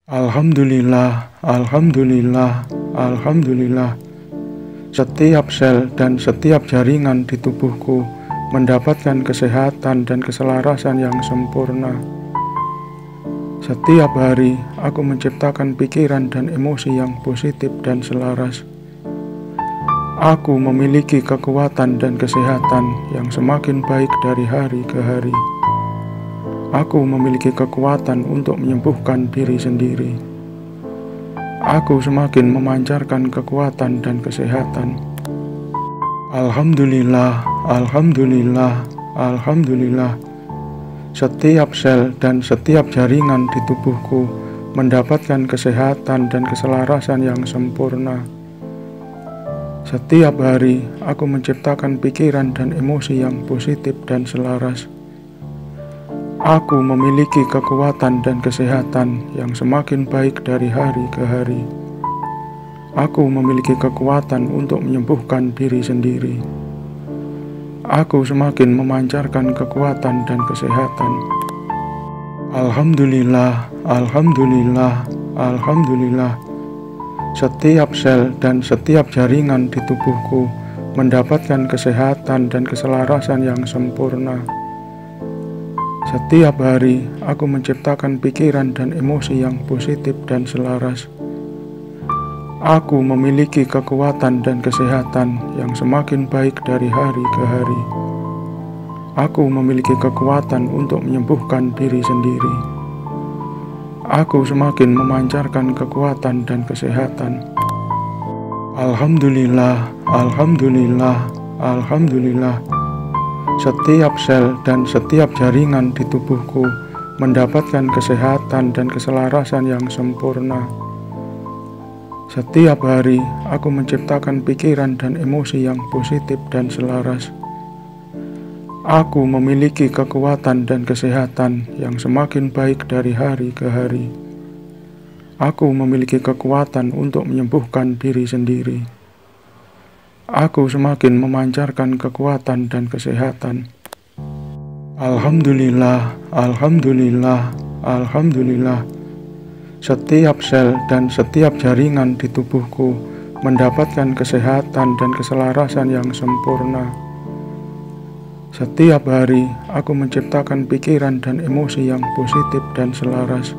Alhamdulillah, alhamdulillah, alhamdulillah. Setiap sel dan setiap jaringan di tubuhku mendapatkan kesehatan dan keselarasan yang sempurna. Setiap hari, aku menciptakan pikiran dan emosi yang positif dan selaras. Aku memiliki kekuatan dan kesehatan yang semakin baik dari hari ke hari. Aku memiliki kekuatan untuk menyembuhkan diri sendiri. Aku semakin memancarkan kekuatan dan kesehatan. Alhamdulillah, alhamdulillah, alhamdulillah. Setiap sel dan setiap jaringan di tubuhku mendapatkan kesehatan dan keselarasan yang sempurna. Setiap hari, aku menciptakan pikiran dan emosi yang positif dan selaras. Aku memiliki kekuatan dan kesehatan yang semakin baik dari hari ke hari. Aku memiliki kekuatan untuk menyembuhkan diri sendiri. Aku semakin memancarkan kekuatan dan kesehatan. Alhamdulillah, alhamdulillah, alhamdulillah. Setiap sel dan setiap jaringan di tubuhku mendapatkan kesehatan dan keselarasan yang sempurna. Setiap hari, aku menciptakan pikiran dan emosi yang positif dan selaras. Aku memiliki kekuatan dan kesehatan yang semakin baik dari hari ke hari. Aku memiliki kekuatan untuk menyembuhkan diri sendiri. Aku semakin memancarkan kekuatan dan kesehatan. Alhamdulillah, alhamdulillah, alhamdulillah. Setiap sel dan setiap jaringan di tubuhku mendapatkan kesehatan dan keselarasan yang sempurna. Setiap hari, aku menciptakan pikiran dan emosi yang positif dan selaras. Aku memiliki kekuatan dan kesehatan yang semakin baik dari hari ke hari. Aku memiliki kekuatan untuk menyembuhkan diri sendiri. Aku semakin memancarkan kekuatan dan kesehatan. Alhamdulillah, alhamdulillah, alhamdulillah. Setiap sel dan setiap jaringan di tubuhku mendapatkan kesehatan dan keselarasan yang sempurna. Setiap hari, aku menciptakan pikiran dan emosi yang positif dan selaras.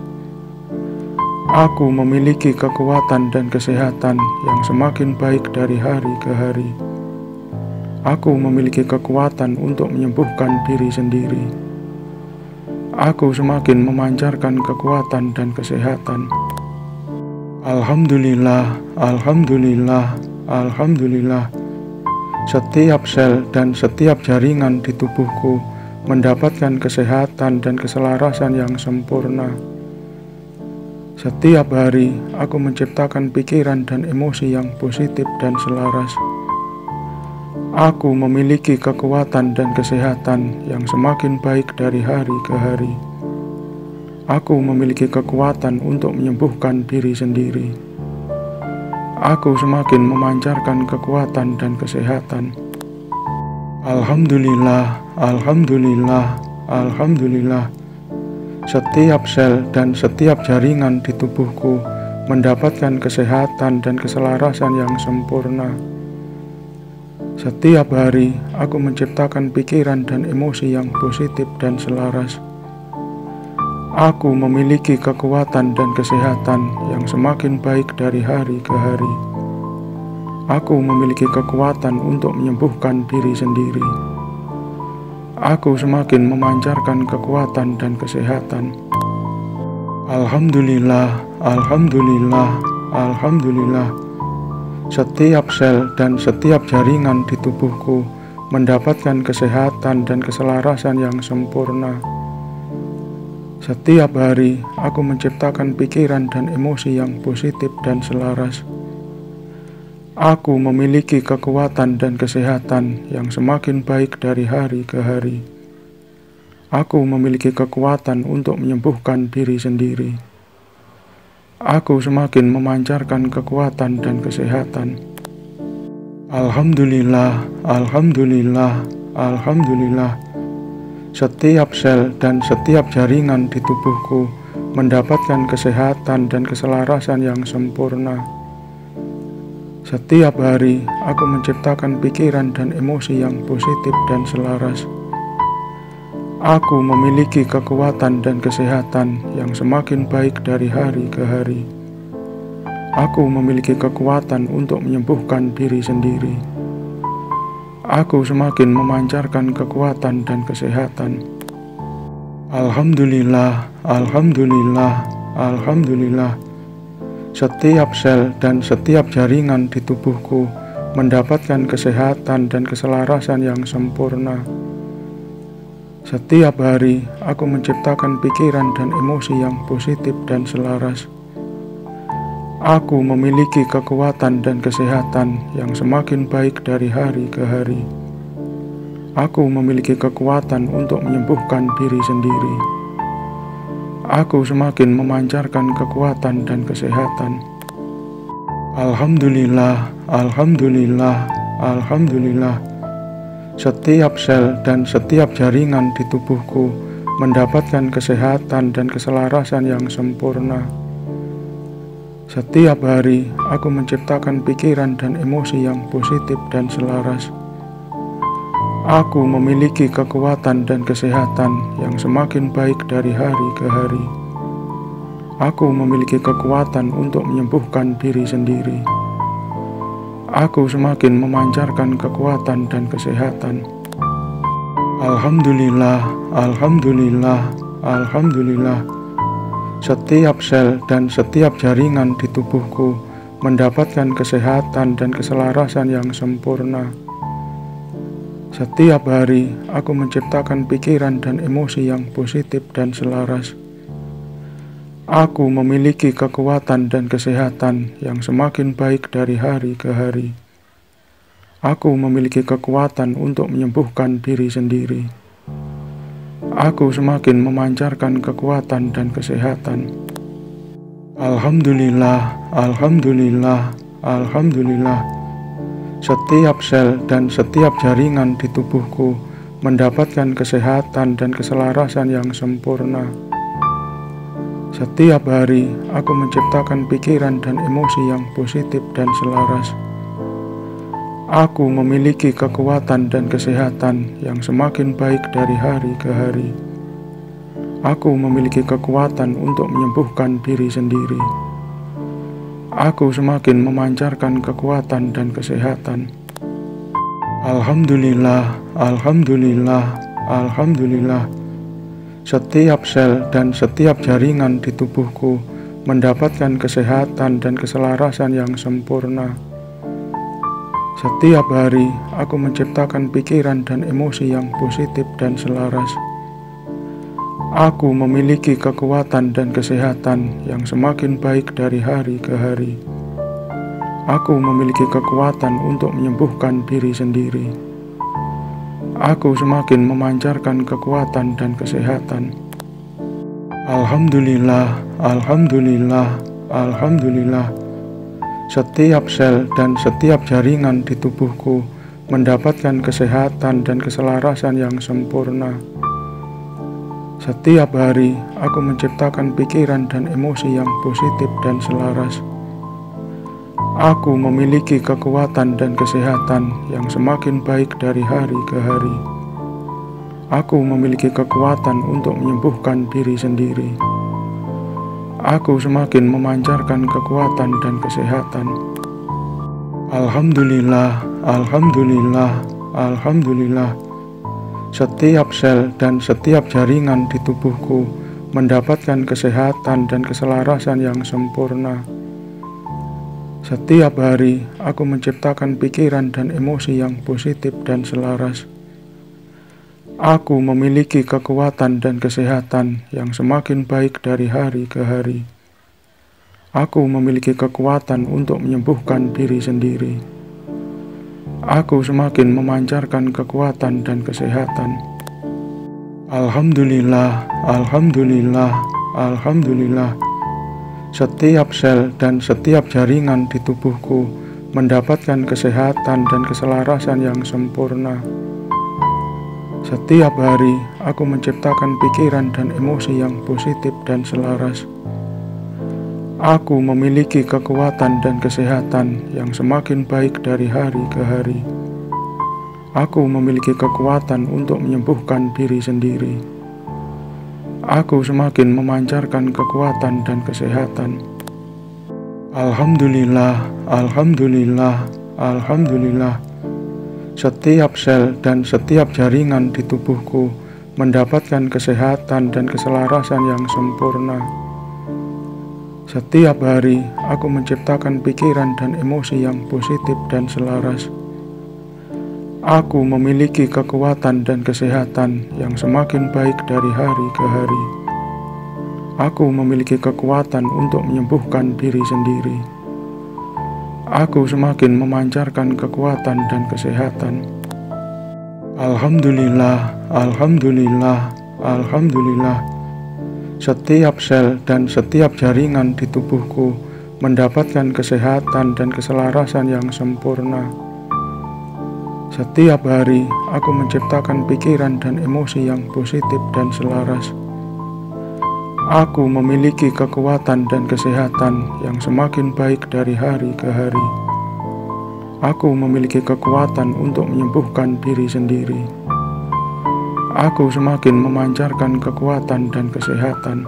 Aku memiliki kekuatan dan kesehatan yang semakin baik dari hari ke hari. Aku memiliki kekuatan untuk menyembuhkan diri sendiri. Aku semakin memancarkan kekuatan dan kesehatan. Alhamdulillah, alhamdulillah, alhamdulillah. Setiap sel dan setiap jaringan di tubuhku mendapatkan kesehatan dan keselarasan yang sempurna. Setiap hari, aku menciptakan pikiran dan emosi yang positif dan selaras. Aku memiliki kekuatan dan kesehatan yang semakin baik dari hari ke hari. Aku memiliki kekuatan untuk menyembuhkan diri sendiri. Aku semakin memancarkan kekuatan dan kesehatan. Alhamdulillah, alhamdulillah, alhamdulillah. Setiap sel dan setiap jaringan di tubuhku mendapatkan kesehatan dan keselarasan yang sempurna. Setiap hari, aku menciptakan pikiran dan emosi yang positif dan selaras. Aku memiliki kekuatan dan kesehatan yang semakin baik dari hari ke hari. Aku memiliki kekuatan untuk menyembuhkan diri sendiri. Aku semakin memancarkan kekuatan dan kesehatan. Alhamdulillah, alhamdulillah, alhamdulillah. Setiap sel dan setiap jaringan di tubuhku mendapatkan kesehatan dan keselarasan yang sempurna. Setiap hari, aku menciptakan pikiran dan emosi yang positif dan selaras. Aku memiliki kekuatan dan kesehatan yang semakin baik dari hari ke hari. Aku memiliki kekuatan untuk menyembuhkan diri sendiri. Aku semakin memancarkan kekuatan dan kesehatan. Alhamdulillah, alhamdulillah, alhamdulillah. Setiap sel dan setiap jaringan di tubuhku mendapatkan kesehatan dan keselarasan yang sempurna. Setiap hari, aku menciptakan pikiran dan emosi yang positif dan selaras. Aku memiliki kekuatan dan kesehatan yang semakin baik dari hari ke hari. Aku memiliki kekuatan untuk menyembuhkan diri sendiri. Aku semakin memancarkan kekuatan dan kesehatan. Alhamdulillah, alhamdulillah, alhamdulillah. Setiap sel dan setiap jaringan di tubuhku mendapatkan kesehatan dan keselarasan yang sempurna. Setiap hari, aku menciptakan pikiran dan emosi yang positif dan selaras. Aku memiliki kekuatan dan kesehatan yang semakin baik dari hari ke hari. Aku memiliki kekuatan untuk menyembuhkan diri sendiri. Aku semakin memancarkan kekuatan dan kesehatan. Alhamdulillah, alhamdulillah, alhamdulillah. Setiap sel dan setiap jaringan di tubuhku mendapatkan kesehatan dan keselarasan yang sempurna. Setiap hari, aku menciptakan pikiran dan emosi yang positif dan selaras. Aku memiliki kekuatan dan kesehatan yang semakin baik dari hari ke hari. Aku memiliki kekuatan untuk menyembuhkan diri sendiri. Aku semakin memancarkan kekuatan dan kesehatan. Alhamdulillah, alhamdulillah, alhamdulillah. Setiap sel dan setiap jaringan di tubuhku mendapatkan kesehatan dan keselarasan yang sempurna. Setiap hari, aku menciptakan pikiran dan emosi yang positif dan selaras. Aku memiliki kekuatan dan kesehatan yang semakin baik dari hari ke hari. Aku memiliki kekuatan untuk menyembuhkan diri sendiri. Aku semakin memancarkan kekuatan dan kesehatan. Alhamdulillah, alhamdulillah, alhamdulillah. Setiap sel dan setiap jaringan di tubuhku mendapatkan kesehatan dan keselarasan yang sempurna. Setiap hari, aku menciptakan pikiran dan emosi yang positif dan selaras. Aku memiliki kekuatan dan kesehatan yang semakin baik dari hari ke hari. Aku memiliki kekuatan untuk menyembuhkan diri sendiri. Aku semakin memancarkan kekuatan dan kesehatan. Alhamdulillah, alhamdulillah, alhamdulillah. Setiap sel dan setiap jaringan di tubuhku mendapatkan kesehatan dan keselarasan yang sempurna. Setiap hari, aku menciptakan pikiran dan emosi yang positif dan selaras. Aku memiliki kekuatan dan kesehatan yang semakin baik dari hari ke hari. Aku memiliki kekuatan untuk menyembuhkan diri sendiri. Aku semakin memancarkan kekuatan dan kesehatan. Alhamdulillah, alhamdulillah, alhamdulillah. Setiap sel dan setiap jaringan di tubuhku mendapatkan kesehatan dan keselarasan yang sempurna. Setiap hari, aku menciptakan pikiran dan emosi yang positif dan selaras. Aku memiliki kekuatan dan kesehatan yang semakin baik dari hari ke hari. Aku memiliki kekuatan untuk menyembuhkan diri sendiri. Aku semakin memancarkan kekuatan dan kesehatan. Alhamdulillah, alhamdulillah, alhamdulillah. Setiap sel dan setiap jaringan di tubuhku mendapatkan kesehatan dan keselarasan yang sempurna. Setiap hari, aku menciptakan pikiran dan emosi yang positif dan selaras. Aku memiliki kekuatan dan kesehatan yang semakin baik dari hari ke hari. Aku memiliki kekuatan untuk menyembuhkan diri sendiri. Aku semakin memancarkan kekuatan dan kesehatan. Alhamdulillah, alhamdulillah, alhamdulillah. Setiap sel dan setiap jaringan di tubuhku mendapatkan kesehatan dan keselarasan yang sempurna. Setiap hari, aku menciptakan pikiran dan emosi yang positif dan selaras. Aku memiliki kekuatan dan kesehatan yang semakin baik dari hari ke hari. Aku memiliki kekuatan untuk menyembuhkan diri sendiri. Aku semakin memancarkan kekuatan dan kesehatan. Alhamdulillah, alhamdulillah, alhamdulillah. Setiap sel dan setiap jaringan di tubuhku mendapatkan kesehatan dan keselarasan yang sempurna. Setiap hari, aku menciptakan pikiran dan emosi yang positif dan selaras. Aku memiliki kekuatan dan kesehatan yang semakin baik dari hari ke hari. Aku memiliki kekuatan untuk menyembuhkan diri sendiri. Aku semakin memancarkan kekuatan dan kesehatan. Alhamdulillah, alhamdulillah, alhamdulillah. Setiap sel dan setiap jaringan di tubuhku mendapatkan kesehatan dan keselarasan yang sempurna. Setiap hari, aku menciptakan pikiran dan emosi yang positif dan selaras. Aku memiliki kekuatan dan kesehatan yang semakin baik dari hari ke hari. Aku memiliki kekuatan untuk menyembuhkan diri sendiri. Aku semakin memancarkan kekuatan dan kesehatan.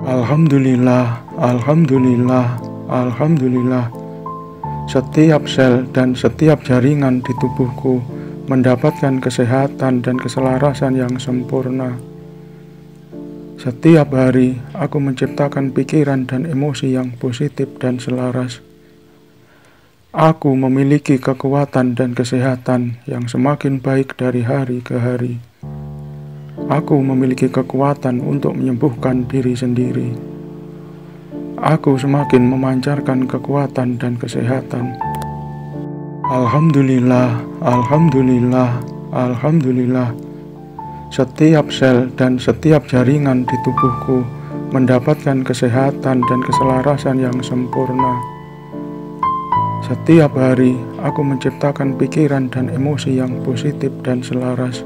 Alhamdulillah, alhamdulillah, alhamdulillah. Setiap sel dan setiap jaringan di tubuhku mendapatkan kesehatan dan keselarasan yang sempurna. Setiap hari, aku menciptakan pikiran dan emosi yang positif dan selaras. Aku memiliki kekuatan dan kesehatan yang semakin baik dari hari ke hari. Aku memiliki kekuatan untuk menyembuhkan diri sendiri. Aku semakin memancarkan kekuatan dan kesehatan. Alhamdulillah, alhamdulillah, alhamdulillah. Setiap sel dan setiap jaringan di tubuhku mendapatkan kesehatan dan keselarasan yang sempurna. Setiap hari, aku menciptakan pikiran dan emosi yang positif dan selaras.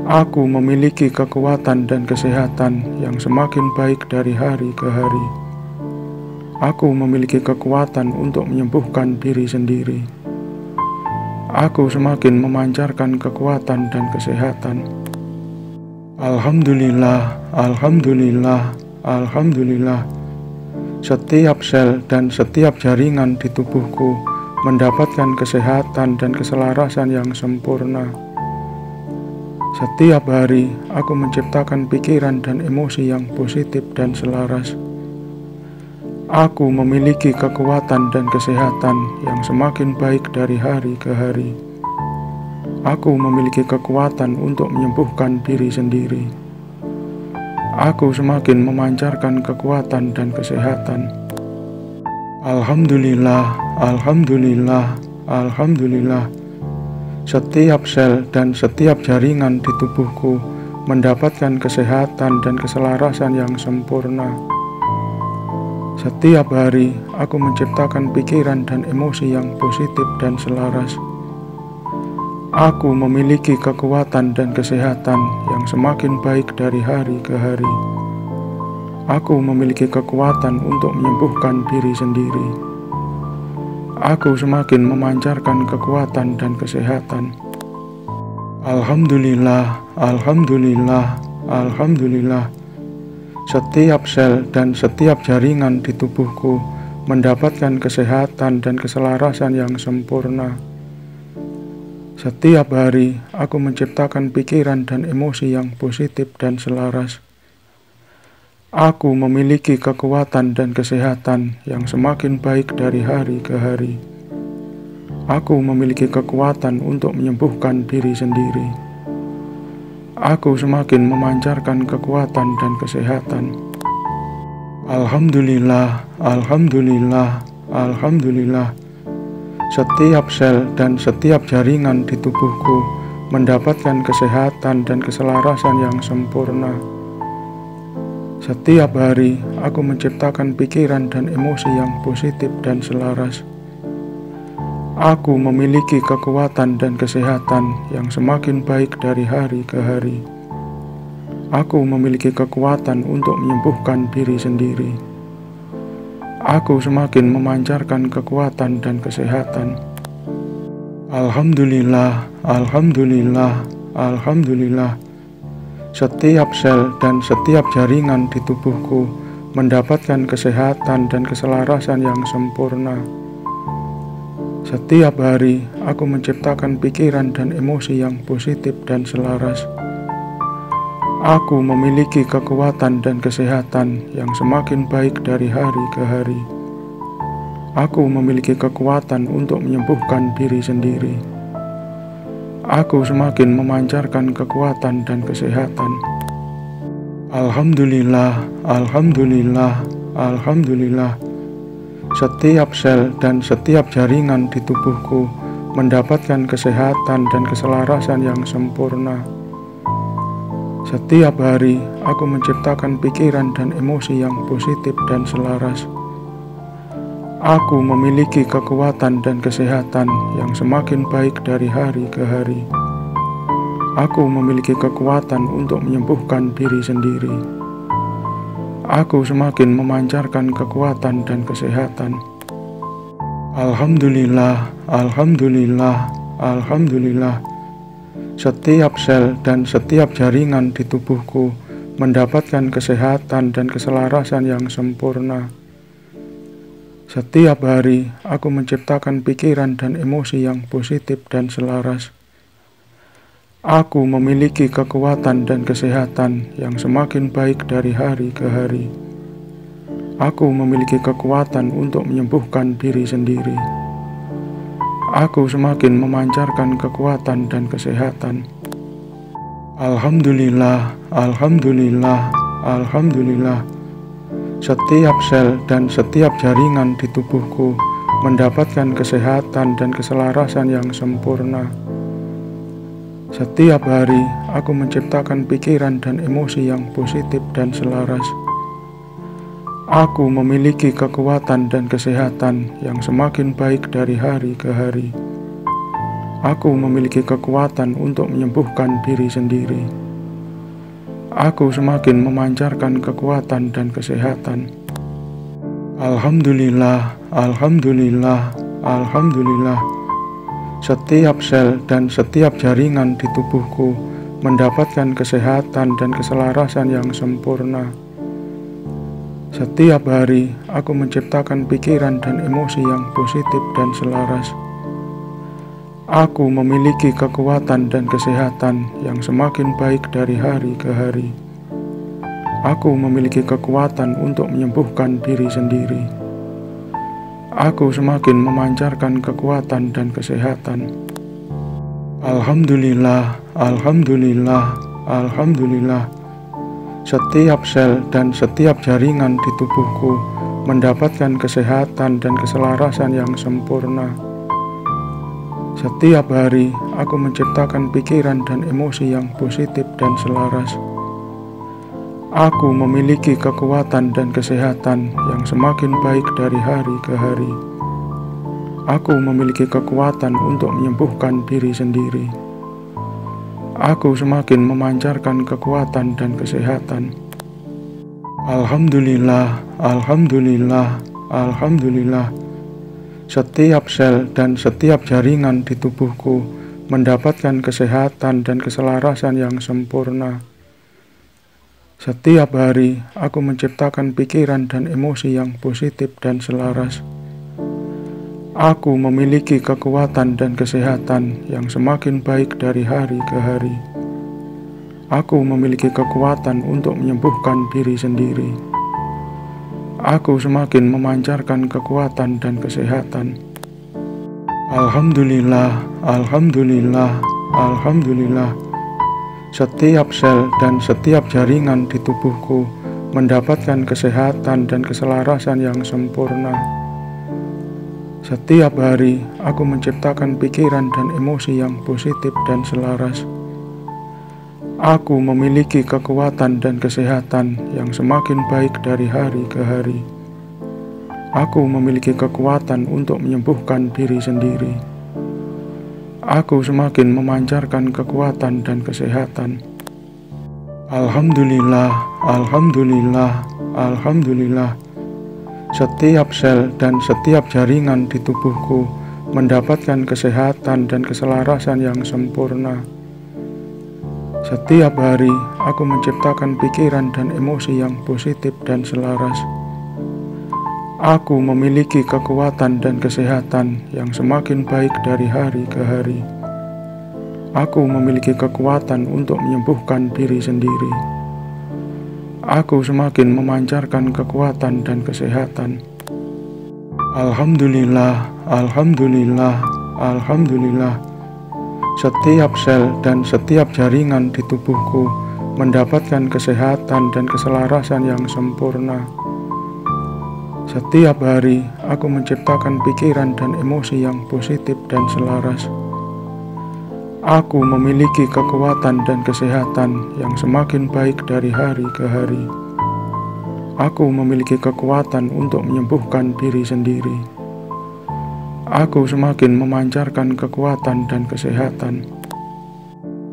Aku memiliki kekuatan dan kesehatan yang semakin baik dari hari ke hari. Aku memiliki kekuatan untuk menyembuhkan diri sendiri. Aku semakin memancarkan kekuatan dan kesehatan. Alhamdulillah, alhamdulillah, alhamdulillah. Setiap sel dan setiap jaringan di tubuhku mendapatkan kesehatan dan keselarasan yang sempurna. Setiap hari, aku menciptakan pikiran dan emosi yang positif dan selaras. Aku memiliki kekuatan dan kesehatan yang semakin baik dari hari ke hari. Aku memiliki kekuatan untuk menyembuhkan diri sendiri. Aku semakin memancarkan kekuatan dan kesehatan. Alhamdulillah, alhamdulillah, alhamdulillah. Setiap sel dan setiap jaringan di tubuhku mendapatkan kesehatan dan keselarasan yang sempurna. Setiap hari, aku menciptakan pikiran dan emosi yang positif dan selaras. Aku memiliki kekuatan dan kesehatan yang semakin baik dari hari ke hari. Aku memiliki kekuatan untuk menyembuhkan diri sendiri. Aku semakin memancarkan kekuatan dan kesehatan. Alhamdulillah, alhamdulillah, alhamdulillah. Setiap sel dan setiap jaringan di tubuhku mendapatkan kesehatan dan keselarasan yang sempurna. Setiap hari, aku menciptakan pikiran dan emosi yang positif dan selaras. Aku memiliki kekuatan dan kesehatan yang semakin baik dari hari ke hari. Aku memiliki kekuatan untuk menyembuhkan diri sendiri. Aku semakin memancarkan kekuatan dan kesehatan. Alhamdulillah, alhamdulillah, alhamdulillah. Setiap sel dan setiap jaringan di tubuhku mendapatkan kesehatan dan keselarasan yang sempurna. Setiap hari, aku menciptakan pikiran dan emosi yang positif dan selaras. Aku memiliki kekuatan dan kesehatan yang semakin baik dari hari ke hari. Aku memiliki kekuatan untuk menyembuhkan diri sendiri. Aku semakin memancarkan kekuatan dan kesehatan. Alhamdulillah, alhamdulillah, alhamdulillah. Setiap sel dan setiap jaringan di tubuhku mendapatkan kesehatan dan keselarasan yang sempurna. Setiap hari, aku menciptakan pikiran dan emosi yang positif dan selaras. Aku memiliki kekuatan dan kesehatan yang semakin baik dari hari ke hari. Aku memiliki kekuatan untuk menyembuhkan diri sendiri. Aku semakin memancarkan kekuatan dan kesehatan. Alhamdulillah, alhamdulillah, alhamdulillah. Setiap sel dan setiap jaringan di tubuhku mendapatkan kesehatan dan keselarasan yang sempurna. Setiap hari, aku menciptakan pikiran dan emosi yang positif dan selaras. Aku memiliki kekuatan dan kesehatan yang semakin baik dari hari ke hari. Aku memiliki kekuatan untuk menyembuhkan diri sendiri. Aku semakin memancarkan kekuatan dan kesehatan. Alhamdulillah, alhamdulillah, alhamdulillah. Setiap sel dan setiap jaringan di tubuhku mendapatkan kesehatan dan keselarasan yang sempurna. Setiap hari, aku menciptakan pikiran dan emosi yang positif dan selaras. Aku memiliki kekuatan dan kesehatan yang semakin baik dari hari ke hari. Aku memiliki kekuatan untuk menyembuhkan diri sendiri. Aku semakin memancarkan kekuatan dan kesehatan. Alhamdulillah, alhamdulillah, alhamdulillah. Setiap sel dan setiap jaringan di tubuhku mendapatkan kesehatan dan keselarasan yang sempurna. Setiap hari, aku menciptakan pikiran dan emosi yang positif dan selaras. Aku memiliki kekuatan dan kesehatan yang semakin baik dari hari ke hari. Aku memiliki kekuatan untuk menyembuhkan diri sendiri. Aku semakin memancarkan kekuatan dan kesehatan. Alhamdulillah, alhamdulillah, alhamdulillah. Setiap sel dan setiap jaringan di tubuhku mendapatkan kesehatan dan keselarasan yang sempurna. Setiap hari, aku menciptakan pikiran dan emosi yang positif dan selaras. Aku memiliki kekuatan dan kesehatan yang semakin baik dari hari ke hari. Aku memiliki kekuatan untuk menyembuhkan diri sendiri. Aku semakin memancarkan kekuatan dan kesehatan. Alhamdulillah, alhamdulillah, alhamdulillah. Setiap sel dan setiap jaringan di tubuhku mendapatkan kesehatan dan keselarasan yang sempurna. Setiap hari, aku menciptakan pikiran dan emosi yang positif dan selaras. Aku memiliki kekuatan dan kesehatan yang semakin baik dari hari ke hari. Aku memiliki kekuatan untuk menyembuhkan diri sendiri. Aku semakin memancarkan kekuatan dan kesehatan. Alhamdulillah, alhamdulillah, alhamdulillah. Setiap sel dan setiap jaringan di tubuhku mendapatkan kesehatan dan keselarasan yang sempurna. Setiap hari, aku menciptakan pikiran dan emosi yang positif dan selaras. Aku memiliki kekuatan dan kesehatan yang semakin baik dari hari ke hari. Aku memiliki kekuatan untuk menyembuhkan diri sendiri. Aku semakin memancarkan kekuatan dan kesehatan. Alhamdulillah, alhamdulillah, alhamdulillah. Setiap sel dan setiap jaringan di tubuhku mendapatkan kesehatan dan keselarasan yang sempurna. Setiap hari, aku menciptakan pikiran dan emosi yang positif dan selaras. Aku memiliki kekuatan dan kesehatan yang semakin baik dari hari ke hari. Aku memiliki kekuatan untuk menyembuhkan diri sendiri. Aku semakin memancarkan kekuatan dan kesehatan. Alhamdulillah, alhamdulillah, alhamdulillah. Setiap sel dan setiap jaringan di tubuhku mendapatkan kesehatan dan keselarasan yang sempurna. Setiap hari, aku menciptakan pikiran dan emosi yang positif dan selaras. Aku memiliki kekuatan dan kesehatan yang semakin baik dari hari ke hari. Aku memiliki kekuatan untuk menyembuhkan diri sendiri. Aku semakin memancarkan kekuatan dan kesehatan. Alhamdulillah, alhamdulillah, alhamdulillah. Setiap sel dan setiap jaringan di tubuhku mendapatkan kesehatan dan keselarasan yang sempurna. Setiap hari, aku menciptakan pikiran dan emosi yang positif dan selaras. Aku memiliki kekuatan dan kesehatan yang semakin baik dari hari ke hari. Aku memiliki kekuatan untuk menyembuhkan diri sendiri. Aku semakin memancarkan kekuatan dan kesehatan.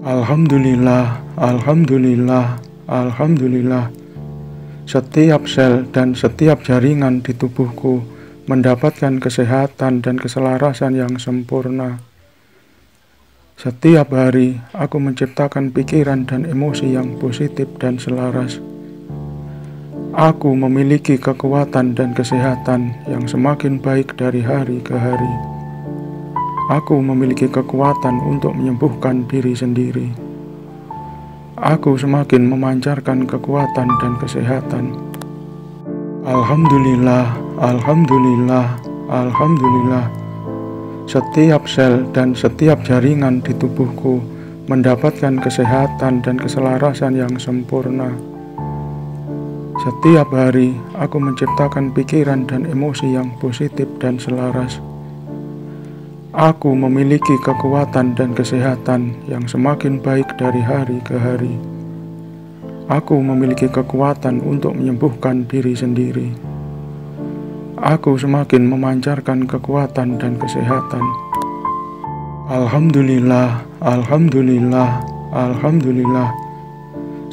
Alhamdulillah, alhamdulillah, alhamdulillah. Setiap sel dan setiap jaringan di tubuhku mendapatkan kesehatan dan keselarasan yang sempurna. Setiap hari, aku menciptakan pikiran dan emosi yang positif dan selaras. Aku memiliki kekuatan dan kesehatan yang semakin baik dari hari ke hari. Aku memiliki kekuatan untuk menyembuhkan diri sendiri. Aku semakin memancarkan kekuatan dan kesehatan. Alhamdulillah, alhamdulillah, alhamdulillah. Setiap sel dan setiap jaringan di tubuhku mendapatkan kesehatan dan keselarasan yang sempurna. Setiap hari, aku menciptakan pikiran dan emosi yang positif dan selaras. Aku memiliki kekuatan dan kesehatan yang semakin baik dari hari ke hari. Aku memiliki kekuatan untuk menyembuhkan diri sendiri. Aku semakin memancarkan kekuatan dan kesehatan. Alhamdulillah, alhamdulillah, alhamdulillah.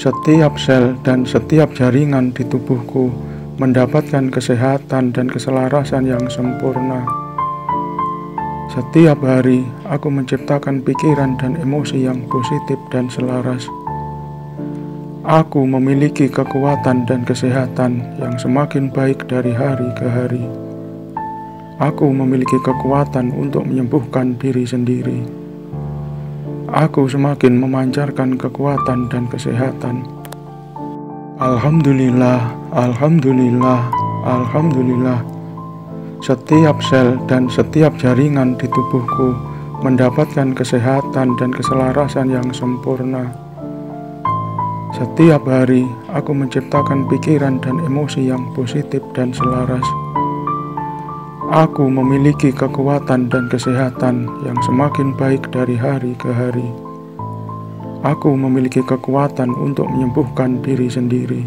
Setiap sel dan setiap jaringan di tubuhku mendapatkan kesehatan dan keselarasan yang sempurna. Setiap hari, aku menciptakan pikiran dan emosi yang positif dan selaras. Aku memiliki kekuatan dan kesehatan yang semakin baik dari hari ke hari. Aku memiliki kekuatan untuk menyembuhkan diri sendiri. Aku semakin memancarkan kekuatan dan kesehatan. Alhamdulillah, alhamdulillah, alhamdulillah. Setiap sel dan setiap jaringan di tubuhku mendapatkan kesehatan dan keselarasan yang sempurna. Setiap hari, aku menciptakan pikiran dan emosi yang positif dan selaras. Aku memiliki kekuatan dan kesehatan yang semakin baik dari hari ke hari. Aku memiliki kekuatan untuk menyembuhkan diri sendiri.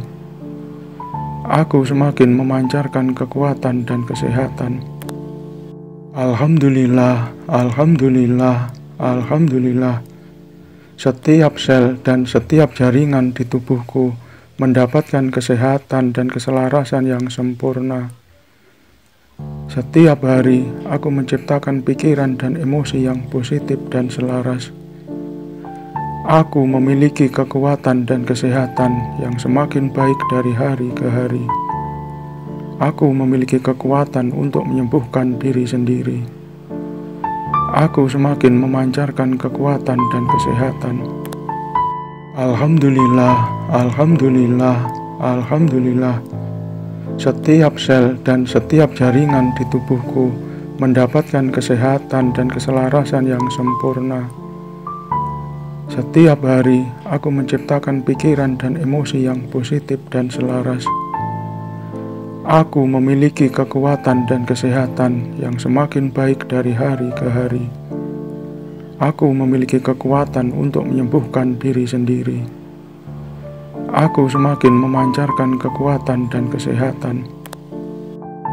Aku semakin memancarkan kekuatan dan kesehatan. Alhamdulillah, alhamdulillah, alhamdulillah. Setiap sel dan setiap jaringan di tubuhku mendapatkan kesehatan dan keselarasan yang sempurna. Setiap hari, aku menciptakan pikiran dan emosi yang positif dan selaras. Aku memiliki kekuatan dan kesehatan yang semakin baik dari hari ke hari. Aku memiliki kekuatan untuk menyembuhkan diri sendiri. Aku semakin memancarkan kekuatan dan kesehatan. Alhamdulillah, alhamdulillah, alhamdulillah. Setiap sel dan setiap jaringan di tubuhku mendapatkan kesehatan dan keselarasan yang sempurna. Setiap hari, aku menciptakan pikiran dan emosi yang positif dan selaras. Aku memiliki kekuatan dan kesehatan yang semakin baik dari hari ke hari. Aku memiliki kekuatan untuk menyembuhkan diri sendiri. Aku semakin memancarkan kekuatan dan kesehatan.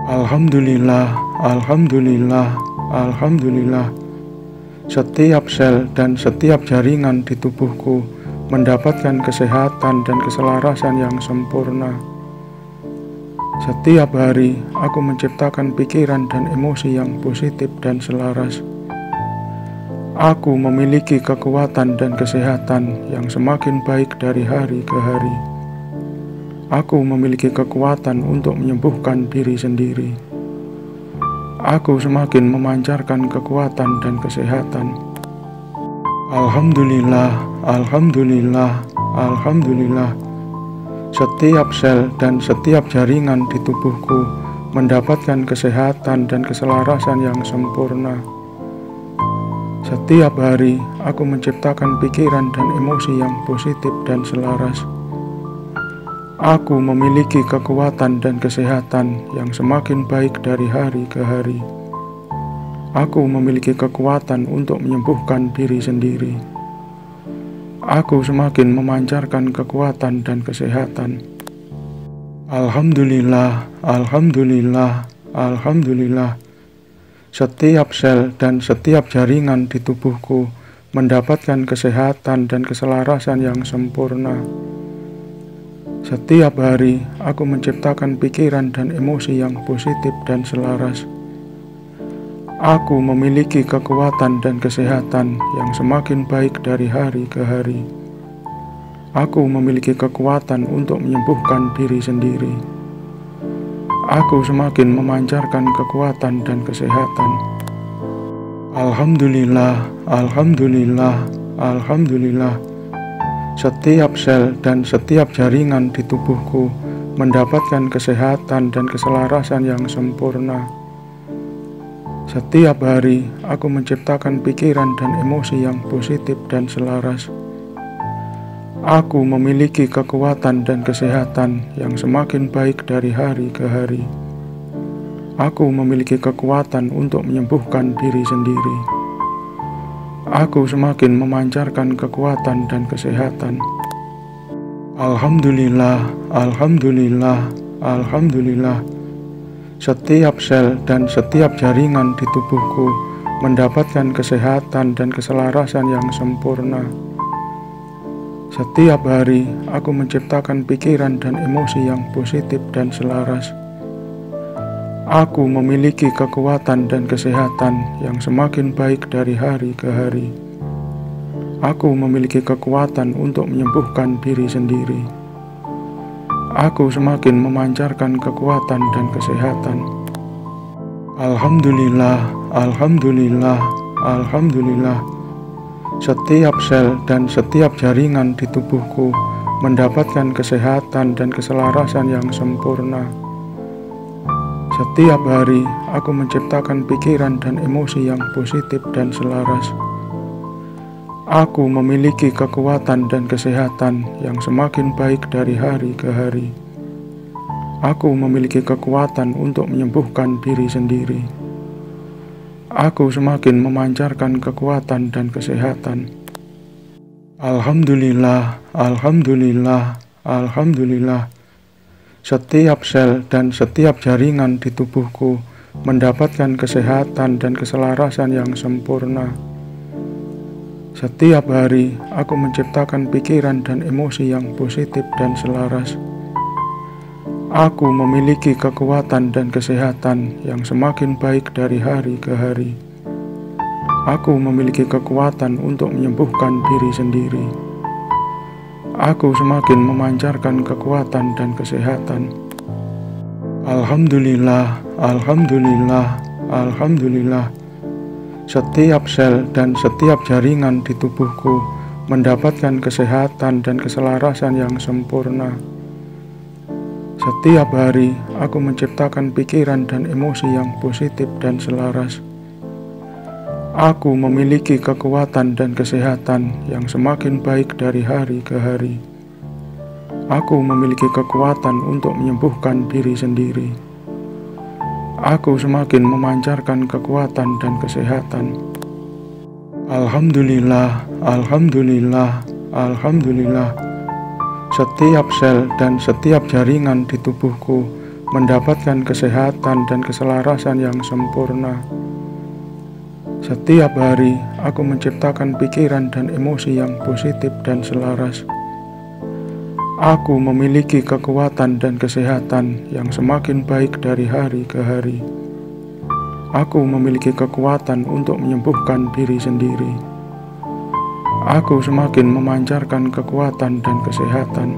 Alhamdulillah, alhamdulillah, alhamdulillah. Setiap sel dan setiap jaringan di tubuhku mendapatkan kesehatan dan keselarasan yang sempurna. Setiap hari, aku menciptakan pikiran dan emosi yang positif dan selaras. Aku memiliki kekuatan dan kesehatan yang semakin baik dari hari ke hari. Aku memiliki kekuatan untuk menyembuhkan diri sendiri. Aku semakin memancarkan kekuatan dan kesehatan. Alhamdulillah, alhamdulillah, alhamdulillah. Setiap sel dan setiap jaringan di tubuhku mendapatkan kesehatan dan keselarasan yang sempurna. Setiap hari, aku menciptakan pikiran dan emosi yang positif dan selaras. Aku memiliki kekuatan dan kesehatan yang semakin baik dari hari ke hari. Aku memiliki kekuatan untuk menyembuhkan diri sendiri. Aku semakin memancarkan kekuatan dan kesehatan. Alhamdulillah, alhamdulillah, alhamdulillah. Setiap sel dan setiap jaringan di tubuhku mendapatkan kesehatan dan keselarasan yang sempurna. Setiap hari, aku menciptakan pikiran dan emosi yang positif dan selaras. Aku memiliki kekuatan dan kesehatan yang semakin baik dari hari ke hari. Aku memiliki kekuatan untuk menyembuhkan diri sendiri. Aku semakin memancarkan kekuatan dan kesehatan. Alhamdulillah, alhamdulillah, alhamdulillah. Setiap sel dan setiap jaringan di tubuhku mendapatkan kesehatan dan keselarasan yang sempurna. Setiap hari, aku menciptakan pikiran dan emosi yang positif dan selaras. Aku memiliki kekuatan dan kesehatan yang semakin baik dari hari ke hari. Aku memiliki kekuatan untuk menyembuhkan diri sendiri. Aku semakin memancarkan kekuatan dan kesehatan. Alhamdulillah, alhamdulillah, alhamdulillah. Setiap sel dan setiap jaringan di tubuhku mendapatkan kesehatan dan keselarasan yang sempurna. Setiap hari, aku menciptakan pikiran dan emosi yang positif dan selaras. Aku memiliki kekuatan dan kesehatan yang semakin baik dari hari ke hari. Aku memiliki kekuatan untuk menyembuhkan diri sendiri. Aku semakin memancarkan kekuatan dan kesehatan. Alhamdulillah, alhamdulillah, alhamdulillah. Setiap sel dan setiap jaringan di tubuhku mendapatkan kesehatan dan keselarasan yang sempurna. Setiap hari, aku menciptakan pikiran dan emosi yang positif dan selaras. Aku memiliki kekuatan dan kesehatan yang semakin baik dari hari ke hari. Aku memiliki kekuatan untuk menyembuhkan diri sendiri. Aku semakin memancarkan kekuatan dan kesehatan. Alhamdulillah, alhamdulillah, alhamdulillah. Setiap sel dan setiap jaringan di tubuhku mendapatkan kesehatan dan keselarasan yang sempurna. Setiap hari, aku menciptakan pikiran dan emosi yang positif dan selaras. Aku memiliki kekuatan dan kesehatan yang semakin baik dari hari ke hari. Aku memiliki kekuatan untuk menyembuhkan diri sendiri. Aku semakin memancarkan kekuatan dan kesehatan. Alhamdulillah, alhamdulillah, alhamdulillah. Setiap sel dan setiap jaringan di tubuhku mendapatkan kesehatan dan keselarasan yang sempurna. Setiap hari, aku menciptakan pikiran dan emosi yang positif dan selaras. Aku memiliki kekuatan dan kesehatan yang semakin baik dari hari ke hari. Aku memiliki kekuatan untuk menyembuhkan diri sendiri. Aku semakin memancarkan kekuatan dan kesehatan. Alhamdulillah, alhamdulillah, alhamdulillah. Setiap sel dan setiap jaringan di tubuhku mendapatkan kesehatan dan keselarasan yang sempurna. Setiap hari, aku menciptakan pikiran dan emosi yang positif dan selaras. Aku memiliki kekuatan dan kesehatan yang semakin baik dari hari ke hari. Aku memiliki kekuatan untuk menyembuhkan diri sendiri. Aku semakin memancarkan kekuatan dan kesehatan.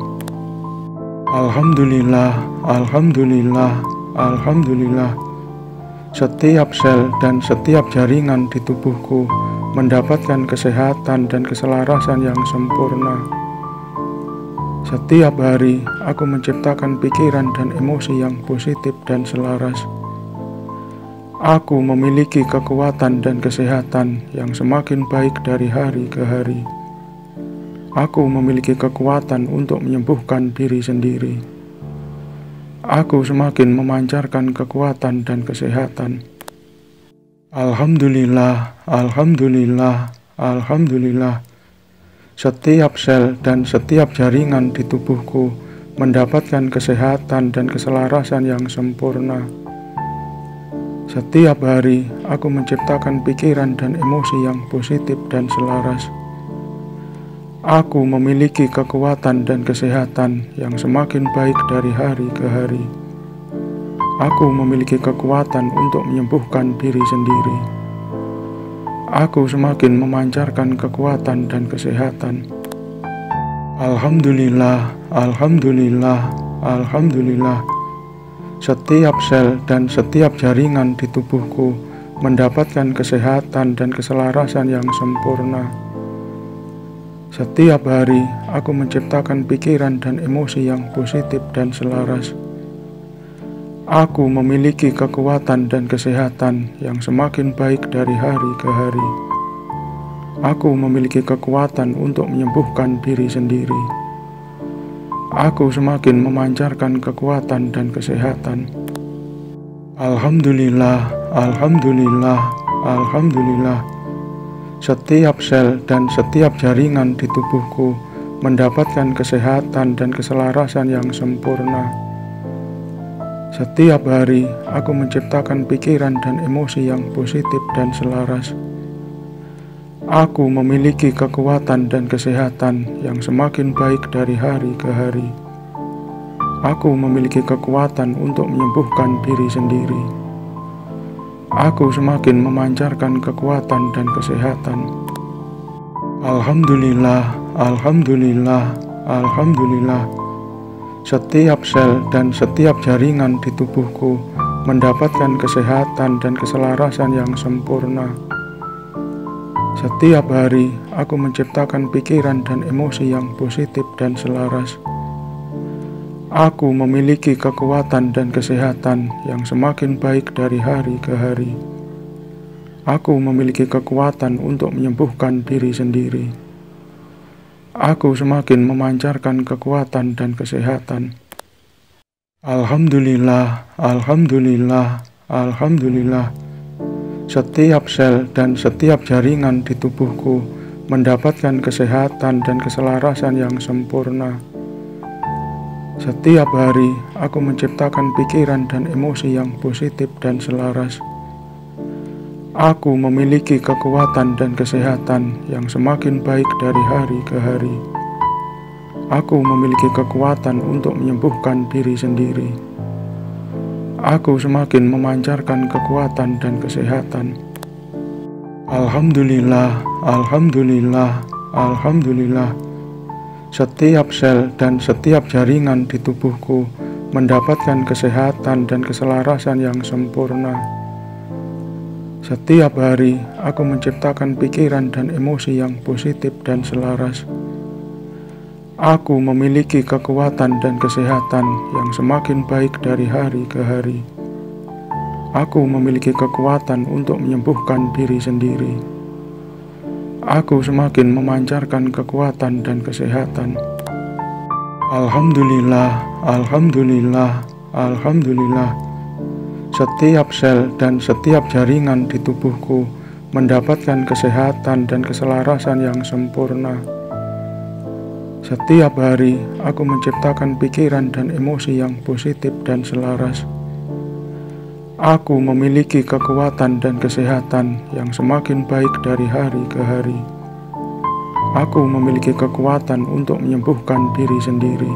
Alhamdulillah, alhamdulillah, alhamdulillah. Setiap sel dan setiap jaringan di tubuhku mendapatkan kesehatan dan keselarasan yang sempurna. Setiap hari, aku menciptakan pikiran dan emosi yang positif dan selaras. Aku memiliki kekuatan dan kesehatan yang semakin baik dari hari ke hari. Aku memiliki kekuatan untuk menyembuhkan diri sendiri. Aku semakin memancarkan kekuatan dan kesehatan. Alhamdulillah, alhamdulillah, alhamdulillah. Setiap sel dan setiap jaringan di tubuhku mendapatkan kesehatan dan keselarasan yang sempurna. Setiap hari, aku menciptakan pikiran dan emosi yang positif dan selaras. Aku memiliki kekuatan dan kesehatan yang semakin baik dari hari ke hari. Aku memiliki kekuatan untuk menyembuhkan diri sendiri. Aku semakin memancarkan kekuatan dan kesehatan. Alhamdulillah, alhamdulillah, alhamdulillah. Setiap sel dan setiap jaringan di tubuhku mendapatkan kesehatan dan keselarasan yang sempurna. Setiap hari, aku menciptakan pikiran dan emosi yang positif dan selaras. Aku memiliki kekuatan dan kesehatan yang semakin baik dari hari ke hari. Aku memiliki kekuatan untuk menyembuhkan diri sendiri. Aku semakin memancarkan kekuatan dan kesehatan. Alhamdulillah, alhamdulillah, alhamdulillah. Setiap sel dan setiap jaringan di tubuhku mendapatkan kesehatan dan keselarasan yang sempurna. Setiap hari, aku menciptakan pikiran dan emosi yang positif dan selaras. Aku memiliki kekuatan dan kesehatan yang semakin baik dari hari ke hari. Aku memiliki kekuatan untuk menyembuhkan diri sendiri. Aku semakin memancarkan kekuatan dan kesehatan. Alhamdulillah, alhamdulillah, alhamdulillah. Setiap sel dan setiap jaringan di tubuhku mendapatkan kesehatan dan keselarasan yang sempurna. Setiap hari, aku menciptakan pikiran dan emosi yang positif dan selaras. Aku memiliki kekuatan dan kesehatan yang semakin baik dari hari ke hari. Aku memiliki kekuatan untuk menyembuhkan diri sendiri. Aku semakin memancarkan kekuatan dan kesehatan. Alhamdulillah, alhamdulillah, alhamdulillah. Setiap sel dan setiap jaringan di tubuhku mendapatkan kesehatan dan keselarasan yang sempurna. Setiap hari, aku menciptakan pikiran dan emosi yang positif dan selaras. Aku memiliki kekuatan dan kesehatan yang semakin baik dari hari ke hari. Aku memiliki kekuatan untuk menyembuhkan diri sendiri. Aku semakin memancarkan kekuatan dan kesehatan. Alhamdulillah, alhamdulillah, alhamdulillah. Setiap sel dan setiap jaringan di tubuhku mendapatkan kesehatan dan keselarasan yang sempurna. Setiap hari, aku menciptakan pikiran dan emosi yang positif dan selaras. Aku memiliki kekuatan dan kesehatan yang semakin baik dari hari ke hari. Aku memiliki kekuatan untuk menyembuhkan diri sendiri. Aku semakin memancarkan kekuatan dan kesehatan. Alhamdulillah, alhamdulillah, alhamdulillah. Setiap sel dan setiap jaringan di tubuhku mendapatkan kesehatan dan keselarasan yang sempurna. Setiap hari aku menciptakan pikiran dan emosi yang positif dan selaras. Aku memiliki kekuatan dan kesehatan yang semakin baik dari hari ke hari. Aku memiliki kekuatan untuk menyembuhkan diri sendiri.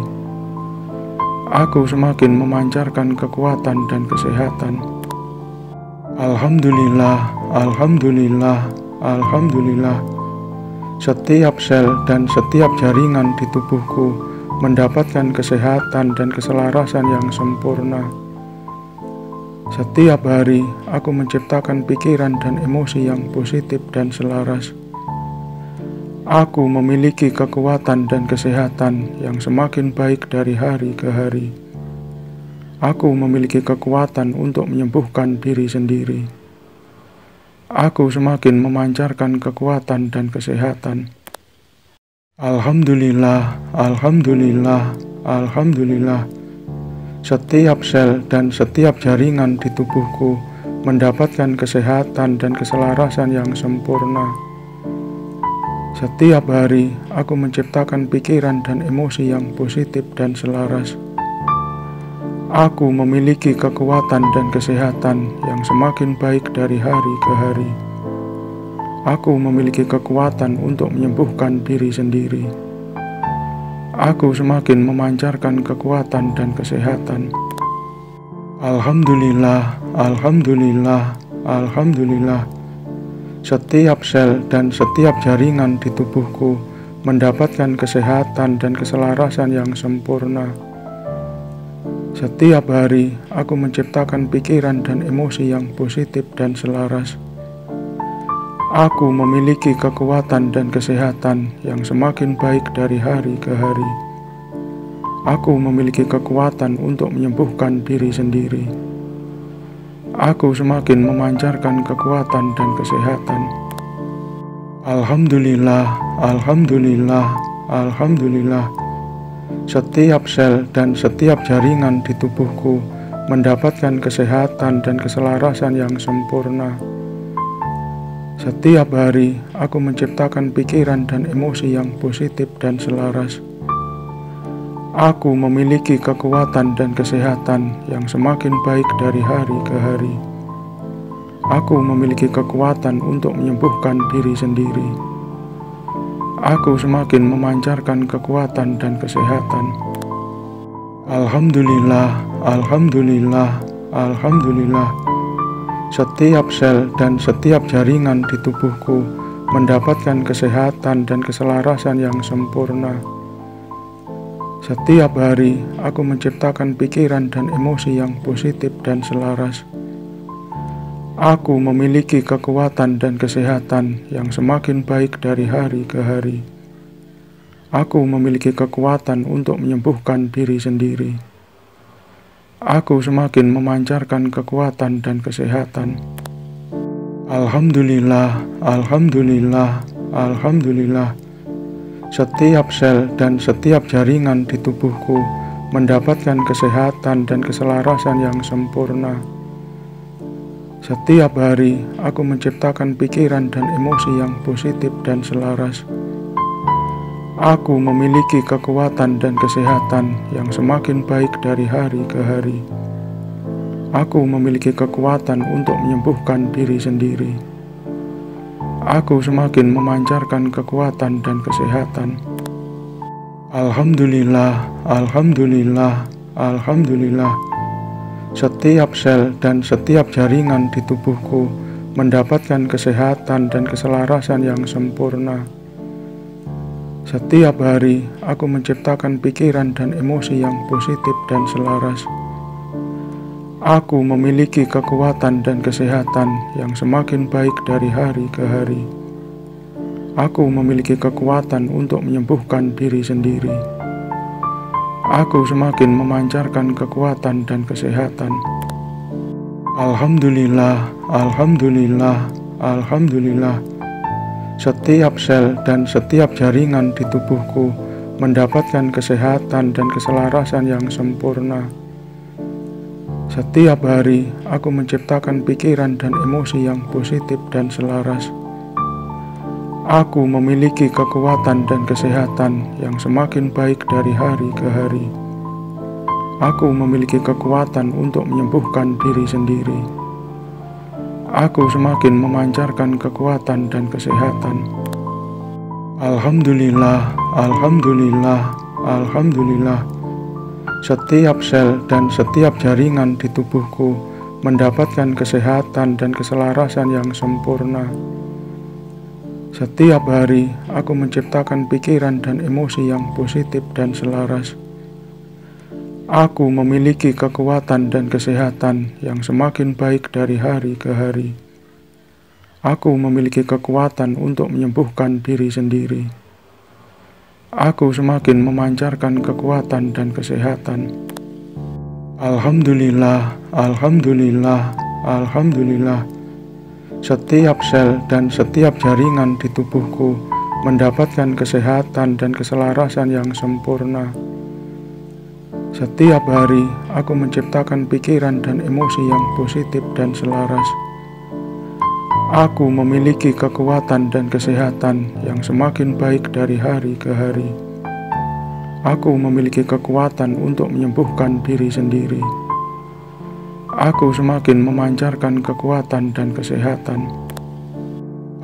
Aku semakin memancarkan kekuatan dan kesehatan. Alhamdulillah, alhamdulillah, alhamdulillah. Setiap sel dan setiap jaringan di tubuhku mendapatkan kesehatan dan keselarasan yang sempurna. Setiap hari aku menciptakan pikiran dan emosi yang positif dan selaras. Aku memiliki kekuatan dan kesehatan yang semakin baik dari hari ke hari. Aku memiliki kekuatan untuk menyembuhkan diri sendiri. Aku semakin memancarkan kekuatan dan kesehatan. Alhamdulillah, alhamdulillah, alhamdulillah. Setiap sel dan setiap jaringan di tubuhku mendapatkan kesehatan dan keselarasan yang sempurna. Setiap hari aku menciptakan pikiran dan emosi yang positif dan selaras. Aku memiliki kekuatan dan kesehatan yang semakin baik dari hari ke hari. Aku memiliki kekuatan untuk menyembuhkan diri sendiri. Aku semakin memancarkan kekuatan dan kesehatan. Alhamdulillah, alhamdulillah, alhamdulillah. Setiap sel dan setiap jaringan di tubuhku mendapatkan kesehatan dan keselarasan yang sempurna. Setiap hari aku menciptakan pikiran dan emosi yang positif dan selaras. Aku memiliki kekuatan dan kesehatan yang semakin baik dari hari ke hari. Aku memiliki kekuatan untuk menyembuhkan diri sendiri. Aku semakin memancarkan kekuatan dan kesehatan. Alhamdulillah, alhamdulillah, alhamdulillah. Setiap sel dan setiap jaringan di tubuhku mendapatkan kesehatan dan keselarasan yang sempurna. Setiap hari aku menciptakan pikiran dan emosi yang positif dan selaras. Aku memiliki kekuatan dan kesehatan yang semakin baik dari hari ke hari. Aku memiliki kekuatan untuk menyembuhkan diri sendiri. Aku semakin memancarkan kekuatan dan kesehatan. Alhamdulillah, alhamdulillah, alhamdulillah. Setiap sel dan setiap jaringan di tubuhku mendapatkan kesehatan dan keselarasan yang sempurna. Setiap hari aku menciptakan pikiran dan emosi yang positif dan selaras. Aku memiliki kekuatan dan kesehatan yang semakin baik dari hari ke hari. Aku memiliki kekuatan untuk menyembuhkan diri sendiri. Aku semakin memancarkan kekuatan dan kesehatan. Alhamdulillah, alhamdulillah, alhamdulillah. Setiap sel dan setiap jaringan di tubuhku mendapatkan kesehatan dan keselarasan yang sempurna. Setiap hari aku menciptakan pikiran dan emosi yang positif dan selaras. Aku memiliki kekuatan dan kesehatan yang semakin baik dari hari ke hari. Aku memiliki kekuatan untuk menyembuhkan diri sendiri. Aku semakin memancarkan kekuatan dan kesehatan. Alhamdulillah, alhamdulillah, alhamdulillah. Setiap sel dan setiap jaringan di tubuhku mendapatkan kesehatan dan keselarasan yang sempurna. Setiap hari aku menciptakan pikiran dan emosi yang positif dan selaras. Aku memiliki kekuatan dan kesehatan yang semakin baik dari hari ke hari. Aku memiliki kekuatan untuk menyembuhkan diri sendiri. Aku semakin memancarkan kekuatan dan kesehatan. Alhamdulillah, alhamdulillah, alhamdulillah. Setiap sel dan setiap jaringan di tubuhku mendapatkan kesehatan dan keselarasan yang sempurna. Setiap hari aku menciptakan pikiran dan emosi yang positif dan selaras. Aku memiliki kekuatan dan kesehatan yang semakin baik dari hari ke hari. Aku memiliki kekuatan untuk menyembuhkan diri sendiri. Aku semakin memancarkan kekuatan dan kesehatan. Alhamdulillah, alhamdulillah, alhamdulillah. Setiap sel dan setiap jaringan di tubuhku mendapatkan kesehatan dan keselarasan yang sempurna. Setiap hari, aku menciptakan pikiran dan emosi yang positif dan selaras. Aku memiliki kekuatan dan kesehatan yang semakin baik dari hari ke hari. Aku memiliki kekuatan untuk menyembuhkan diri sendiri. Aku semakin memancarkan kekuatan dan kesehatan. Alhamdulillah, alhamdulillah, alhamdulillah. Setiap sel dan setiap jaringan di tubuhku mendapatkan kesehatan dan keselarasan yang sempurna. Setiap hari, aku menciptakan pikiran dan emosi yang positif dan selaras. Aku memiliki kekuatan dan kesehatan yang semakin baik dari hari ke hari. Aku memiliki kekuatan untuk menyembuhkan diri sendiri. Aku semakin memancarkan kekuatan dan kesehatan.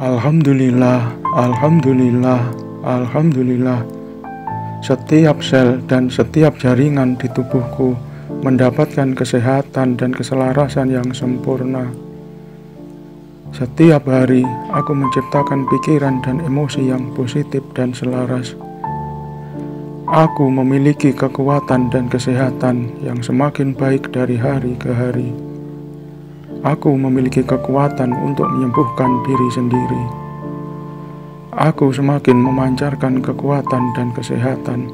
Alhamdulillah, alhamdulillah, alhamdulillah. Setiap sel dan setiap jaringan di tubuhku mendapatkan kesehatan dan keselarasan yang sempurna. Setiap hari, aku menciptakan pikiran dan emosi yang positif dan selaras. Aku memiliki kekuatan dan kesehatan yang semakin baik dari hari ke hari. Aku memiliki kekuatan untuk menyembuhkan diri sendiri. Aku semakin memancarkan kekuatan dan kesehatan.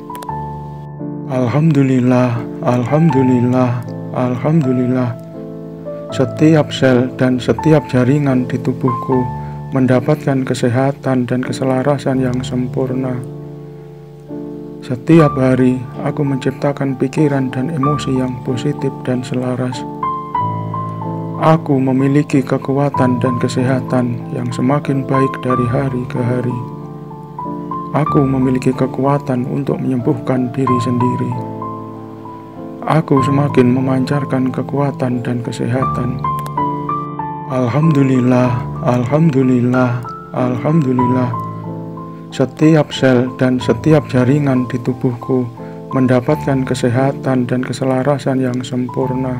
Alhamdulillah, alhamdulillah, alhamdulillah. Setiap sel dan setiap jaringan di tubuhku mendapatkan kesehatan dan keselarasan yang sempurna. Setiap hari, aku menciptakan pikiran dan emosi yang positif dan selaras. Aku memiliki kekuatan dan kesehatan yang semakin baik dari hari ke hari. Aku memiliki kekuatan untuk menyembuhkan diri sendiri. Aku semakin memancarkan kekuatan dan kesehatan. Alhamdulillah, alhamdulillah, alhamdulillah. Setiap sel dan setiap jaringan di tubuhku mendapatkan kesehatan dan keselarasan yang sempurna.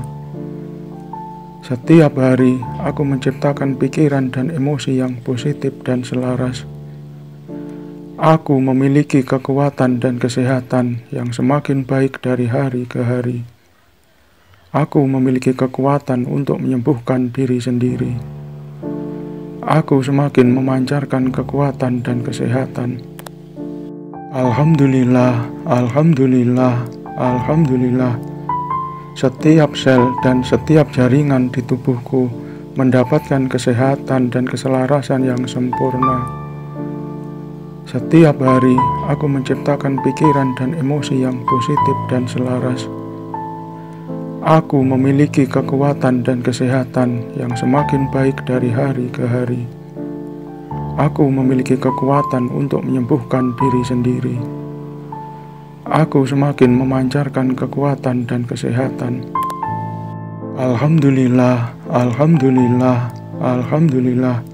Setiap hari, aku menciptakan pikiran dan emosi yang positif dan selaras. Aku memiliki kekuatan dan kesehatan yang semakin baik dari hari ke hari. Aku memiliki kekuatan untuk menyembuhkan diri sendiri. Aku semakin memancarkan kekuatan dan kesehatan. Alhamdulillah, alhamdulillah, alhamdulillah. Setiap sel dan setiap jaringan di tubuhku mendapatkan kesehatan dan keselarasan yang sempurna. Setiap hari, aku menciptakan pikiran dan emosi yang positif dan selaras. Aku memiliki kekuatan dan kesehatan yang semakin baik dari hari ke hari. Aku memiliki kekuatan untuk menyembuhkan diri sendiri. Aku semakin memancarkan kekuatan dan kesehatan. Alhamdulillah, alhamdulillah, alhamdulillah.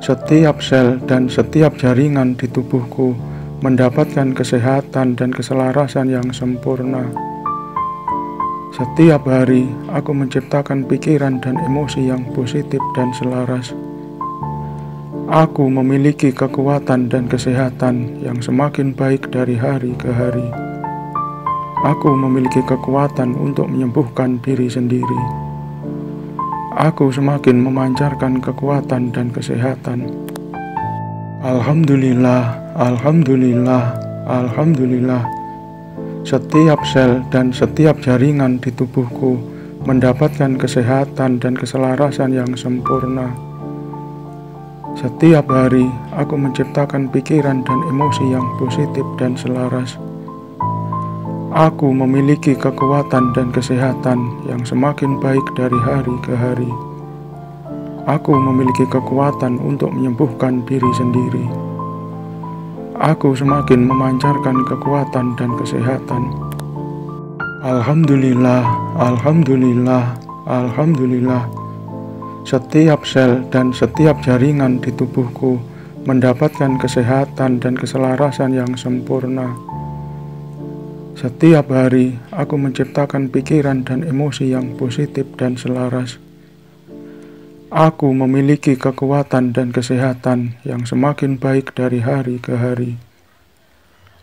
Setiap sel dan setiap jaringan di tubuhku mendapatkan kesehatan dan keselarasan yang sempurna. Setiap hari, aku menciptakan pikiran dan emosi yang positif dan selaras. Aku memiliki kekuatan dan kesehatan yang semakin baik dari hari ke hari. Aku memiliki kekuatan untuk menyembuhkan diri sendiri. Aku semakin memancarkan kekuatan dan kesehatan. Alhamdulillah, alhamdulillah, alhamdulillah. Setiap sel dan setiap jaringan di tubuhku mendapatkan kesehatan dan keselarasan yang sempurna. Setiap hari, aku menciptakan pikiran dan emosi yang positif dan selaras. Aku memiliki kekuatan dan kesehatan yang semakin baik dari hari ke hari. Aku memiliki kekuatan untuk menyembuhkan diri sendiri. Aku semakin memancarkan kekuatan dan kesehatan. Alhamdulillah, alhamdulillah, alhamdulillah. Setiap sel dan setiap jaringan di tubuhku mendapatkan kesehatan dan keselarasan yang sempurna. Setiap hari, aku menciptakan pikiran dan emosi yang positif dan selaras. Aku memiliki kekuatan dan kesehatan yang semakin baik dari hari ke hari.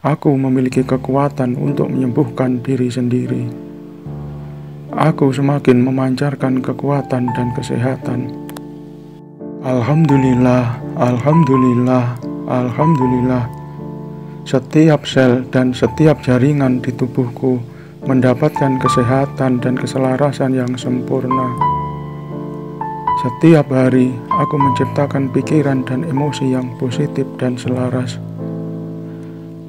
Aku memiliki kekuatan untuk menyembuhkan diri sendiri. Aku semakin memancarkan kekuatan dan kesehatan. Alhamdulillah, alhamdulillah, alhamdulillah. Setiap sel dan setiap jaringan di tubuhku mendapatkan kesehatan dan keselarasan yang sempurna. Setiap hari, aku menciptakan pikiran dan emosi yang positif dan selaras.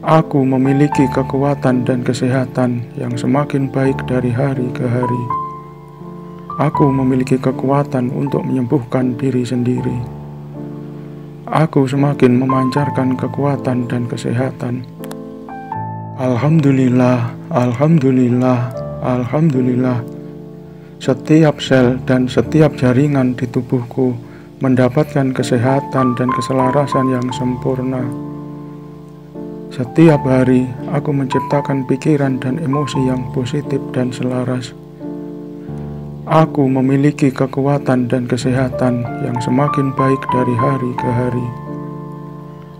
Aku memiliki kekuatan dan kesehatan yang semakin baik dari hari ke hari. Aku memiliki kekuatan untuk menyembuhkan diri sendiri. Aku semakin memancarkan kekuatan dan kesehatan. Alhamdulillah, alhamdulillah, alhamdulillah. Setiap sel dan setiap jaringan di tubuhku mendapatkan kesehatan dan keselarasan yang sempurna. Setiap hari, aku menciptakan pikiran dan emosi yang positif dan selaras. Aku memiliki kekuatan dan kesehatan yang semakin baik dari hari ke hari.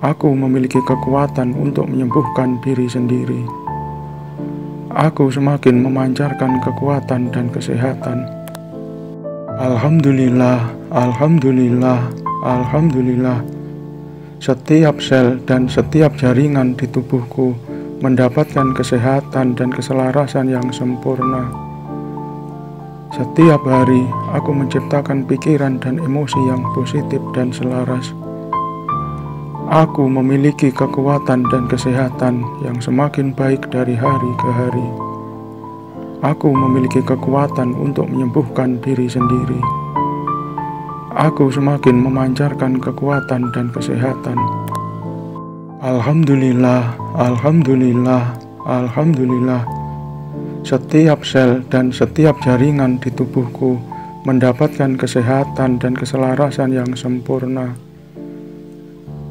Aku memiliki kekuatan untuk menyembuhkan diri sendiri. Aku semakin memancarkan kekuatan dan kesehatan. Alhamdulillah, alhamdulillah, alhamdulillah. Setiap sel dan setiap jaringan di tubuhku mendapatkan kesehatan dan keselarasan yang sempurna. Setiap hari, aku menciptakan pikiran dan emosi yang positif dan selaras. Aku memiliki kekuatan dan kesehatan yang semakin baik dari hari ke hari. Aku memiliki kekuatan untuk menyembuhkan diri sendiri. Aku semakin memancarkan kekuatan dan kesehatan. Alhamdulillah, alhamdulillah, alhamdulillah. Setiap sel dan setiap jaringan di tubuhku mendapatkan kesehatan dan keselarasan yang sempurna.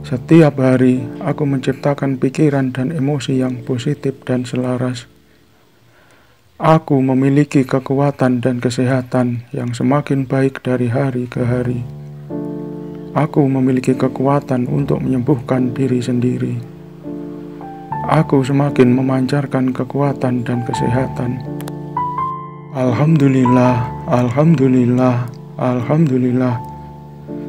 Setiap hari, aku menciptakan pikiran dan emosi yang positif dan selaras. Aku memiliki kekuatan dan kesehatan yang semakin baik dari hari ke hari. Aku memiliki kekuatan untuk menyembuhkan diri sendiri. Aku semakin memancarkan kekuatan dan kesehatan. Alhamdulillah, alhamdulillah, alhamdulillah.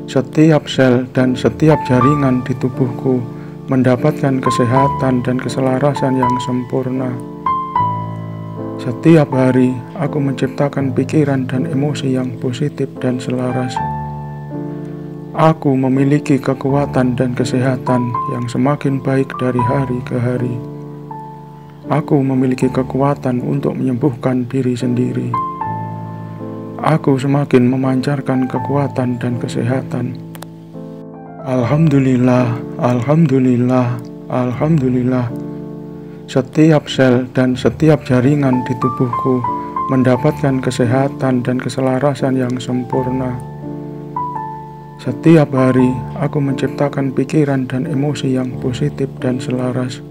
Setiap sel dan setiap jaringan di tubuhku mendapatkan kesehatan dan keselarasan yang sempurna. Setiap hari, aku menciptakan pikiran dan emosi yang positif dan selaras. Aku memiliki kekuatan dan kesehatan yang semakin baik dari hari ke hari. Aku memiliki kekuatan untuk menyembuhkan diri sendiri. Aku semakin memancarkan kekuatan dan kesehatan. Alhamdulillah, alhamdulillah, alhamdulillah. Setiap sel dan setiap jaringan di tubuhku mendapatkan kesehatan dan keselarasan yang sempurna. Setiap hari, aku menciptakan pikiran dan emosi yang positif dan selaras.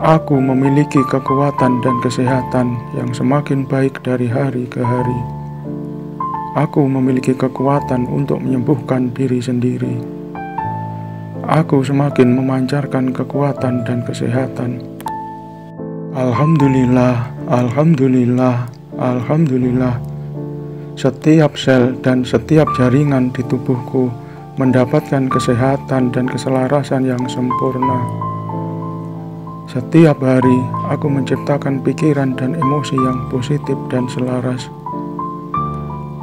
Aku memiliki kekuatan dan kesehatan yang semakin baik dari hari ke hari. Aku memiliki kekuatan untuk menyembuhkan diri sendiri. Aku semakin memancarkan kekuatan dan kesehatan. Alhamdulillah, alhamdulillah, alhamdulillah. Setiap sel dan setiap jaringan di tubuhku mendapatkan kesehatan dan keselarasan yang sempurna. Setiap hari, aku menciptakan pikiran dan emosi yang positif dan selaras.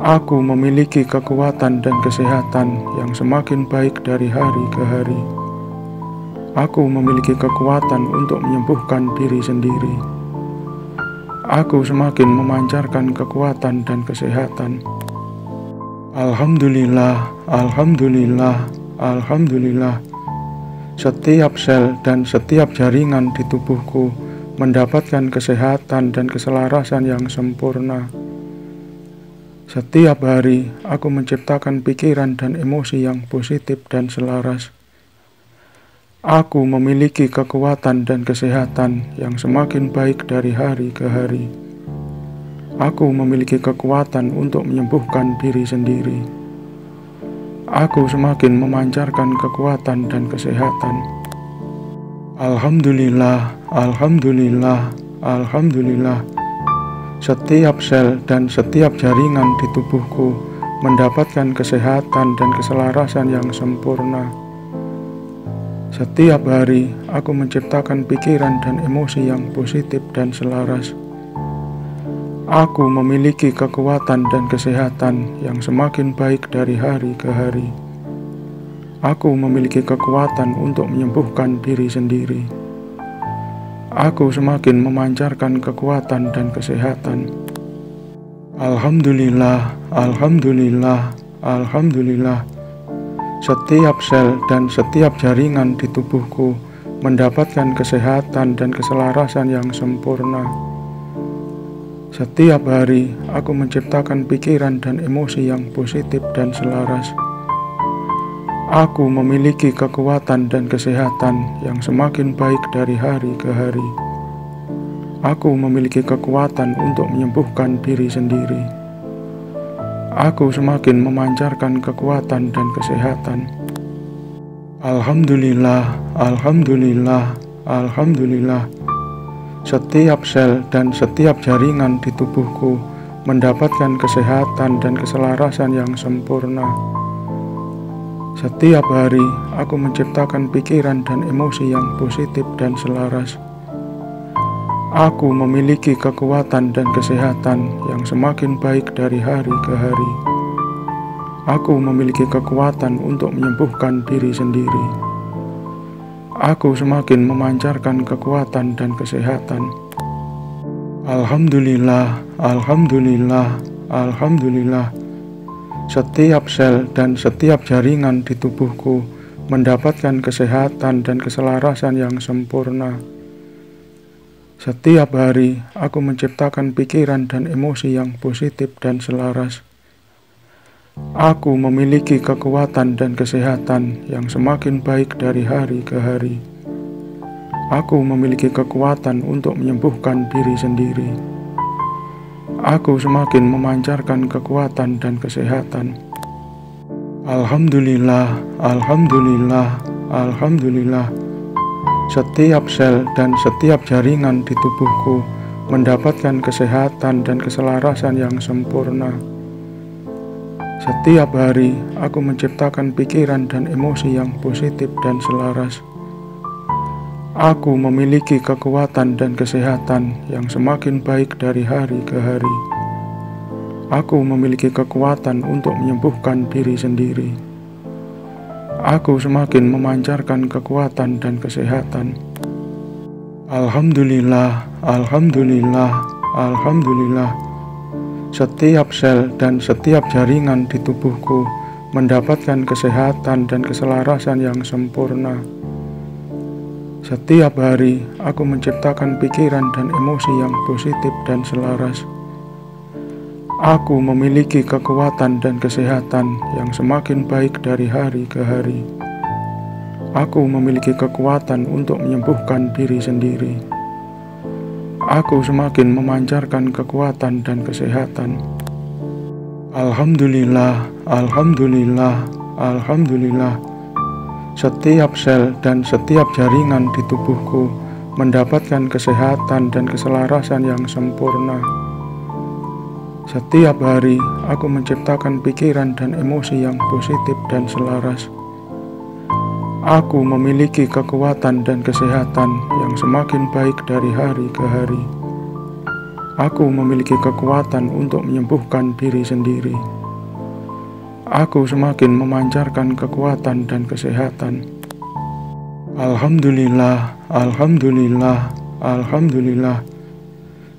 Aku memiliki kekuatan dan kesehatan yang semakin baik dari hari ke hari. Aku memiliki kekuatan untuk menyembuhkan diri sendiri. Aku semakin memancarkan kekuatan dan kesehatan. Alhamdulillah, alhamdulillah, alhamdulillah. Setiap sel dan setiap jaringan di tubuhku mendapatkan kesehatan dan keselarasan yang sempurna. Setiap hari, aku menciptakan pikiran dan emosi yang positif dan selaras. Aku memiliki kekuatan dan kesehatan yang semakin baik dari hari ke hari. Aku memiliki kekuatan untuk menyembuhkan diri sendiri. Aku semakin memancarkan kekuatan dan kesehatan. Alhamdulillah, alhamdulillah, alhamdulillah. Setiap sel dan setiap jaringan di tubuhku mendapatkan kesehatan dan keselarasan yang sempurna. Setiap hari, aku menciptakan pikiran dan emosi yang positif dan selaras. Aku memiliki kekuatan dan kesehatan yang semakin baik dari hari ke hari. Aku memiliki kekuatan untuk menyembuhkan diri sendiri. Aku semakin memancarkan kekuatan dan kesehatan. Alhamdulillah, alhamdulillah, alhamdulillah. Setiap sel dan setiap jaringan di tubuhku mendapatkan kesehatan dan keselarasan yang sempurna. Setiap hari, aku menciptakan pikiran dan emosi yang positif dan selaras. Aku memiliki kekuatan dan kesehatan yang semakin baik dari hari ke hari. Aku memiliki kekuatan untuk menyembuhkan diri sendiri. Aku semakin memancarkan kekuatan dan kesehatan. Alhamdulillah, alhamdulillah, alhamdulillah. Setiap sel dan setiap jaringan di tubuhku mendapatkan kesehatan dan keselarasan yang sempurna. Setiap hari, aku menciptakan pikiran dan emosi yang positif dan selaras. Aku memiliki kekuatan dan kesehatan yang semakin baik dari hari ke hari. Aku memiliki kekuatan untuk menyembuhkan diri sendiri. Aku semakin memancarkan kekuatan dan kesehatan. Alhamdulillah, alhamdulillah, alhamdulillah. Setiap sel dan setiap jaringan di tubuhku mendapatkan kesehatan dan keselarasan yang sempurna. Setiap hari, aku menciptakan pikiran dan emosi yang positif dan selaras. Aku memiliki kekuatan dan kesehatan yang semakin baik dari hari ke hari. Aku memiliki kekuatan untuk menyembuhkan diri sendiri. Aku semakin memancarkan kekuatan dan kesehatan. Alhamdulillah, alhamdulillah, alhamdulillah. Setiap sel dan setiap jaringan di tubuhku mendapatkan kesehatan dan keselarasan yang sempurna. Setiap hari, aku menciptakan pikiran dan emosi yang positif dan selaras. Aku memiliki kekuatan dan kesehatan yang semakin baik dari hari ke hari. Aku memiliki kekuatan untuk menyembuhkan diri sendiri. Aku semakin memancarkan kekuatan dan kesehatan. Alhamdulillah, alhamdulillah, alhamdulillah. Setiap sel dan setiap jaringan di tubuhku mendapatkan kesehatan dan keselarasan yang sempurna. Setiap hari, aku menciptakan pikiran dan emosi yang positif dan selaras. Aku memiliki kekuatan dan kesehatan yang semakin baik dari hari ke hari. Aku memiliki kekuatan untuk menyembuhkan diri sendiri. Aku semakin memancarkan kekuatan dan kesehatan. Alhamdulillah, alhamdulillah, alhamdulillah. Setiap sel dan setiap jaringan di tubuhku mendapatkan kesehatan dan keselarasan yang sempurna. Setiap hari, aku menciptakan pikiran dan emosi yang positif dan selaras. Aku memiliki kekuatan dan kesehatan yang semakin baik dari hari ke hari. Aku memiliki kekuatan untuk menyembuhkan diri sendiri. Aku semakin memancarkan kekuatan dan kesehatan. Alhamdulillah, alhamdulillah, alhamdulillah.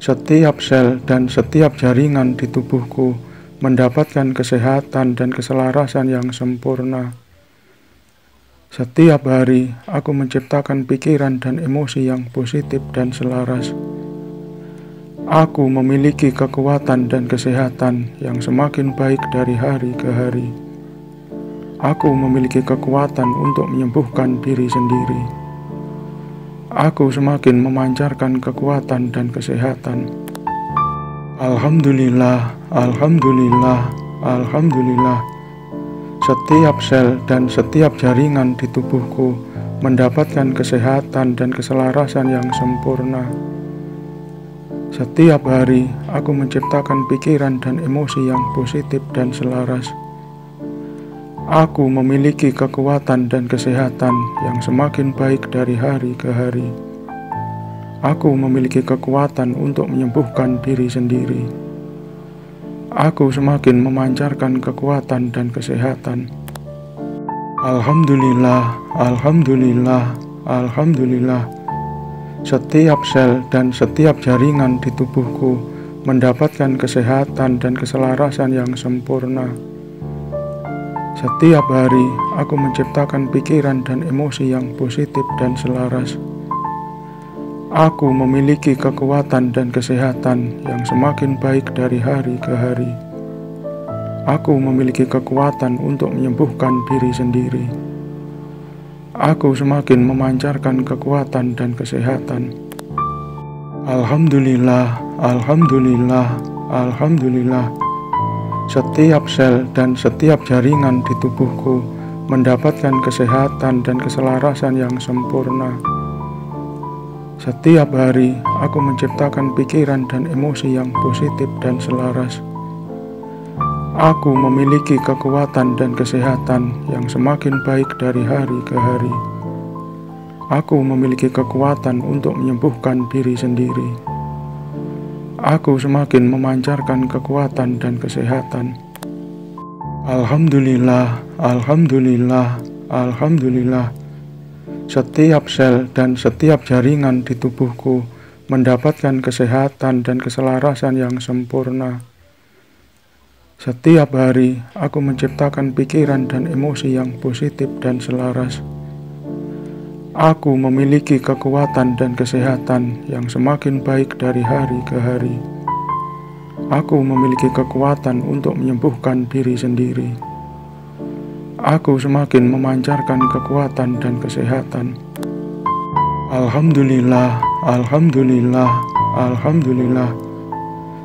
Setiap sel dan setiap jaringan di tubuhku mendapatkan kesehatan dan keselarasan yang sempurna. Setiap hari, aku menciptakan pikiran dan emosi yang positif dan selaras. Aku memiliki kekuatan dan kesehatan yang semakin baik dari hari ke hari. Aku memiliki kekuatan untuk menyembuhkan diri sendiri. Aku semakin memancarkan kekuatan dan kesehatan. Alhamdulillah, alhamdulillah, alhamdulillah. Setiap sel dan setiap jaringan di tubuhku mendapatkan kesehatan dan keselarasan yang sempurna. Setiap hari, aku menciptakan pikiran dan emosi yang positif dan selaras. Aku memiliki kekuatan dan kesehatan yang semakin baik dari hari ke hari. Aku memiliki kekuatan untuk menyembuhkan diri sendiri. Aku semakin memancarkan kekuatan dan kesehatan. Alhamdulillah, alhamdulillah, alhamdulillah. Setiap sel dan setiap jaringan di tubuhku mendapatkan kesehatan dan keselarasan yang sempurna. Setiap hari, aku menciptakan pikiran dan emosi yang positif dan selaras. Aku memiliki kekuatan dan kesehatan yang semakin baik dari hari ke hari. Aku memiliki kekuatan untuk menyembuhkan diri sendiri. Aku semakin memancarkan kekuatan dan kesehatan. Alhamdulillah, alhamdulillah, alhamdulillah. Setiap sel dan setiap jaringan di tubuhku mendapatkan kesehatan dan keselarasan yang sempurna. Setiap hari, aku menciptakan pikiran dan emosi yang positif dan selaras. Aku memiliki kekuatan dan kesehatan yang semakin baik dari hari ke hari. Aku memiliki kekuatan untuk menyembuhkan diri sendiri. Aku semakin memancarkan kekuatan dan kesehatan. Alhamdulillah, alhamdulillah, alhamdulillah. Setiap sel dan setiap jaringan di tubuhku mendapatkan kesehatan dan keselarasan yang sempurna. Setiap hari, aku menciptakan pikiran dan emosi yang positif dan selaras. Aku memiliki kekuatan dan kesehatan yang semakin baik dari hari ke hari. Aku memiliki kekuatan untuk menyembuhkan diri sendiri. Aku semakin memancarkan kekuatan dan kesehatan. Alhamdulillah, alhamdulillah, alhamdulillah.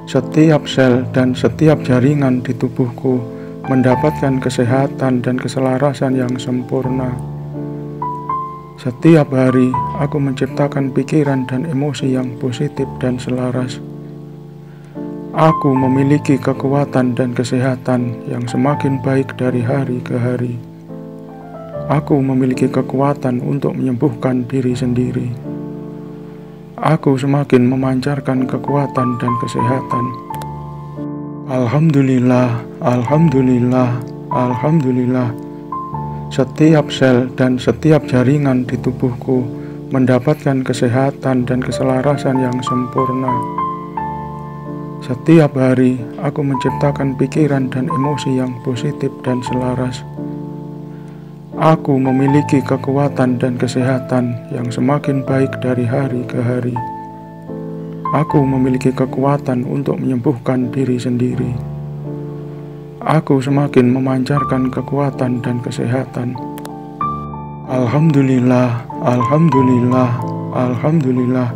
Setiap sel dan setiap jaringan di tubuhku mendapatkan kesehatan dan keselarasan yang sempurna. Setiap hari, aku menciptakan pikiran dan emosi yang positif dan selaras. Aku memiliki kekuatan dan kesehatan yang semakin baik dari hari ke hari. Aku memiliki kekuatan untuk menyembuhkan diri sendiri. Aku semakin memancarkan kekuatan dan kesehatan. Alhamdulillah, alhamdulillah, alhamdulillah. Setiap sel dan setiap jaringan di tubuhku mendapatkan kesehatan dan keselarasan yang sempurna. Setiap hari, aku menciptakan pikiran dan emosi yang positif dan selaras. Aku memiliki kekuatan dan kesehatan yang semakin baik dari hari ke hari. Aku memiliki kekuatan untuk menyembuhkan diri sendiri. Aku semakin memancarkan kekuatan dan kesehatan. Alhamdulillah, alhamdulillah, alhamdulillah.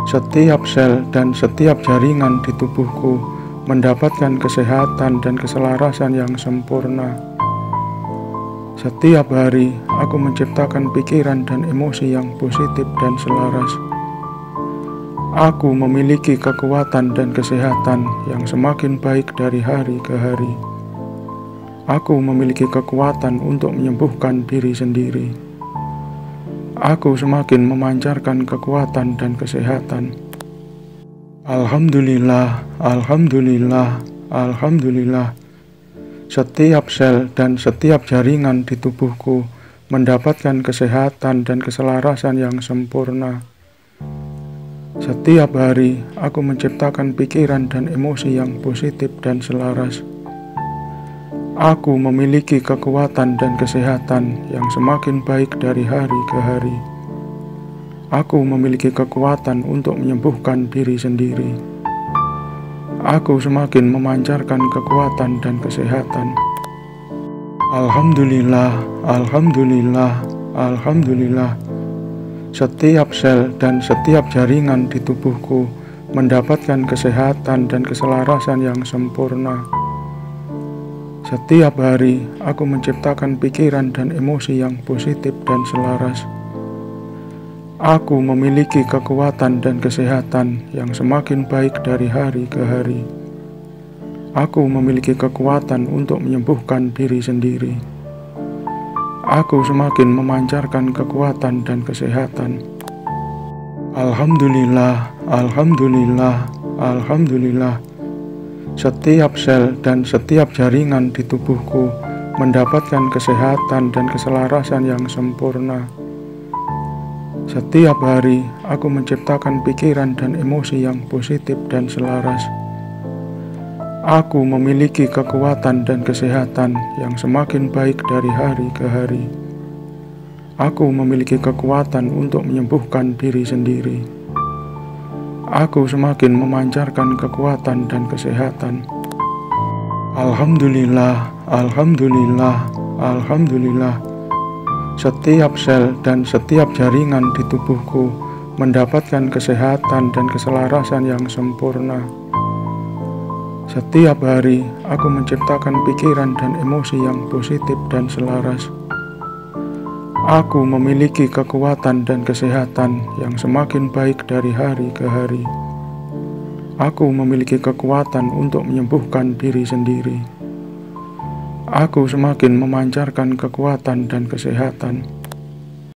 Setiap sel dan setiap jaringan di tubuhku mendapatkan kesehatan dan keselarasan yang sempurna. Setiap hari, aku menciptakan pikiran dan emosi yang positif dan selaras. Aku memiliki kekuatan dan kesehatan yang semakin baik dari hari ke hari. Aku memiliki kekuatan untuk menyembuhkan diri sendiri. Aku semakin memancarkan kekuatan dan kesehatan. Alhamdulillah, alhamdulillah, alhamdulillah. Setiap sel dan setiap jaringan di tubuhku mendapatkan kesehatan dan keselarasan yang sempurna. Setiap hari aku menciptakan pikiran dan emosi yang positif dan selaras. Aku memiliki kekuatan dan kesehatan yang semakin baik dari hari ke hari. Aku memiliki kekuatan untuk menyembuhkan diri sendiri. Aku semakin memancarkan kekuatan dan kesehatan. Alhamdulillah, alhamdulillah, alhamdulillah. Setiap sel dan setiap jaringan di tubuhku mendapatkan kesehatan dan keselarasan yang sempurna. Setiap hari aku menciptakan pikiran dan emosi yang positif dan selaras. Aku memiliki kekuatan dan kesehatan yang semakin baik dari hari ke hari. Aku memiliki kekuatan untuk menyembuhkan diri sendiri. Aku semakin memancarkan kekuatan dan kesehatan. Alhamdulillah, alhamdulillah, alhamdulillah. Setiap sel dan setiap jaringan di tubuhku mendapatkan kesehatan dan keselarasan yang sempurna. Setiap hari aku menciptakan pikiran dan emosi yang positif dan selaras. Aku memiliki kekuatan dan kesehatan yang semakin baik dari hari ke hari. Aku memiliki kekuatan untuk menyembuhkan diri sendiri. Aku semakin memancarkan kekuatan dan kesehatan. Alhamdulillah, alhamdulillah, alhamdulillah. Setiap sel dan setiap jaringan di tubuhku mendapatkan kesehatan dan keselarasan yang sempurna. Setiap hari aku menciptakan pikiran dan emosi yang positif dan selaras. Aku memiliki kekuatan dan kesehatan yang semakin baik dari hari ke hari. Aku memiliki kekuatan untuk menyembuhkan diri sendiri. Aku semakin memancarkan kekuatan dan kesehatan.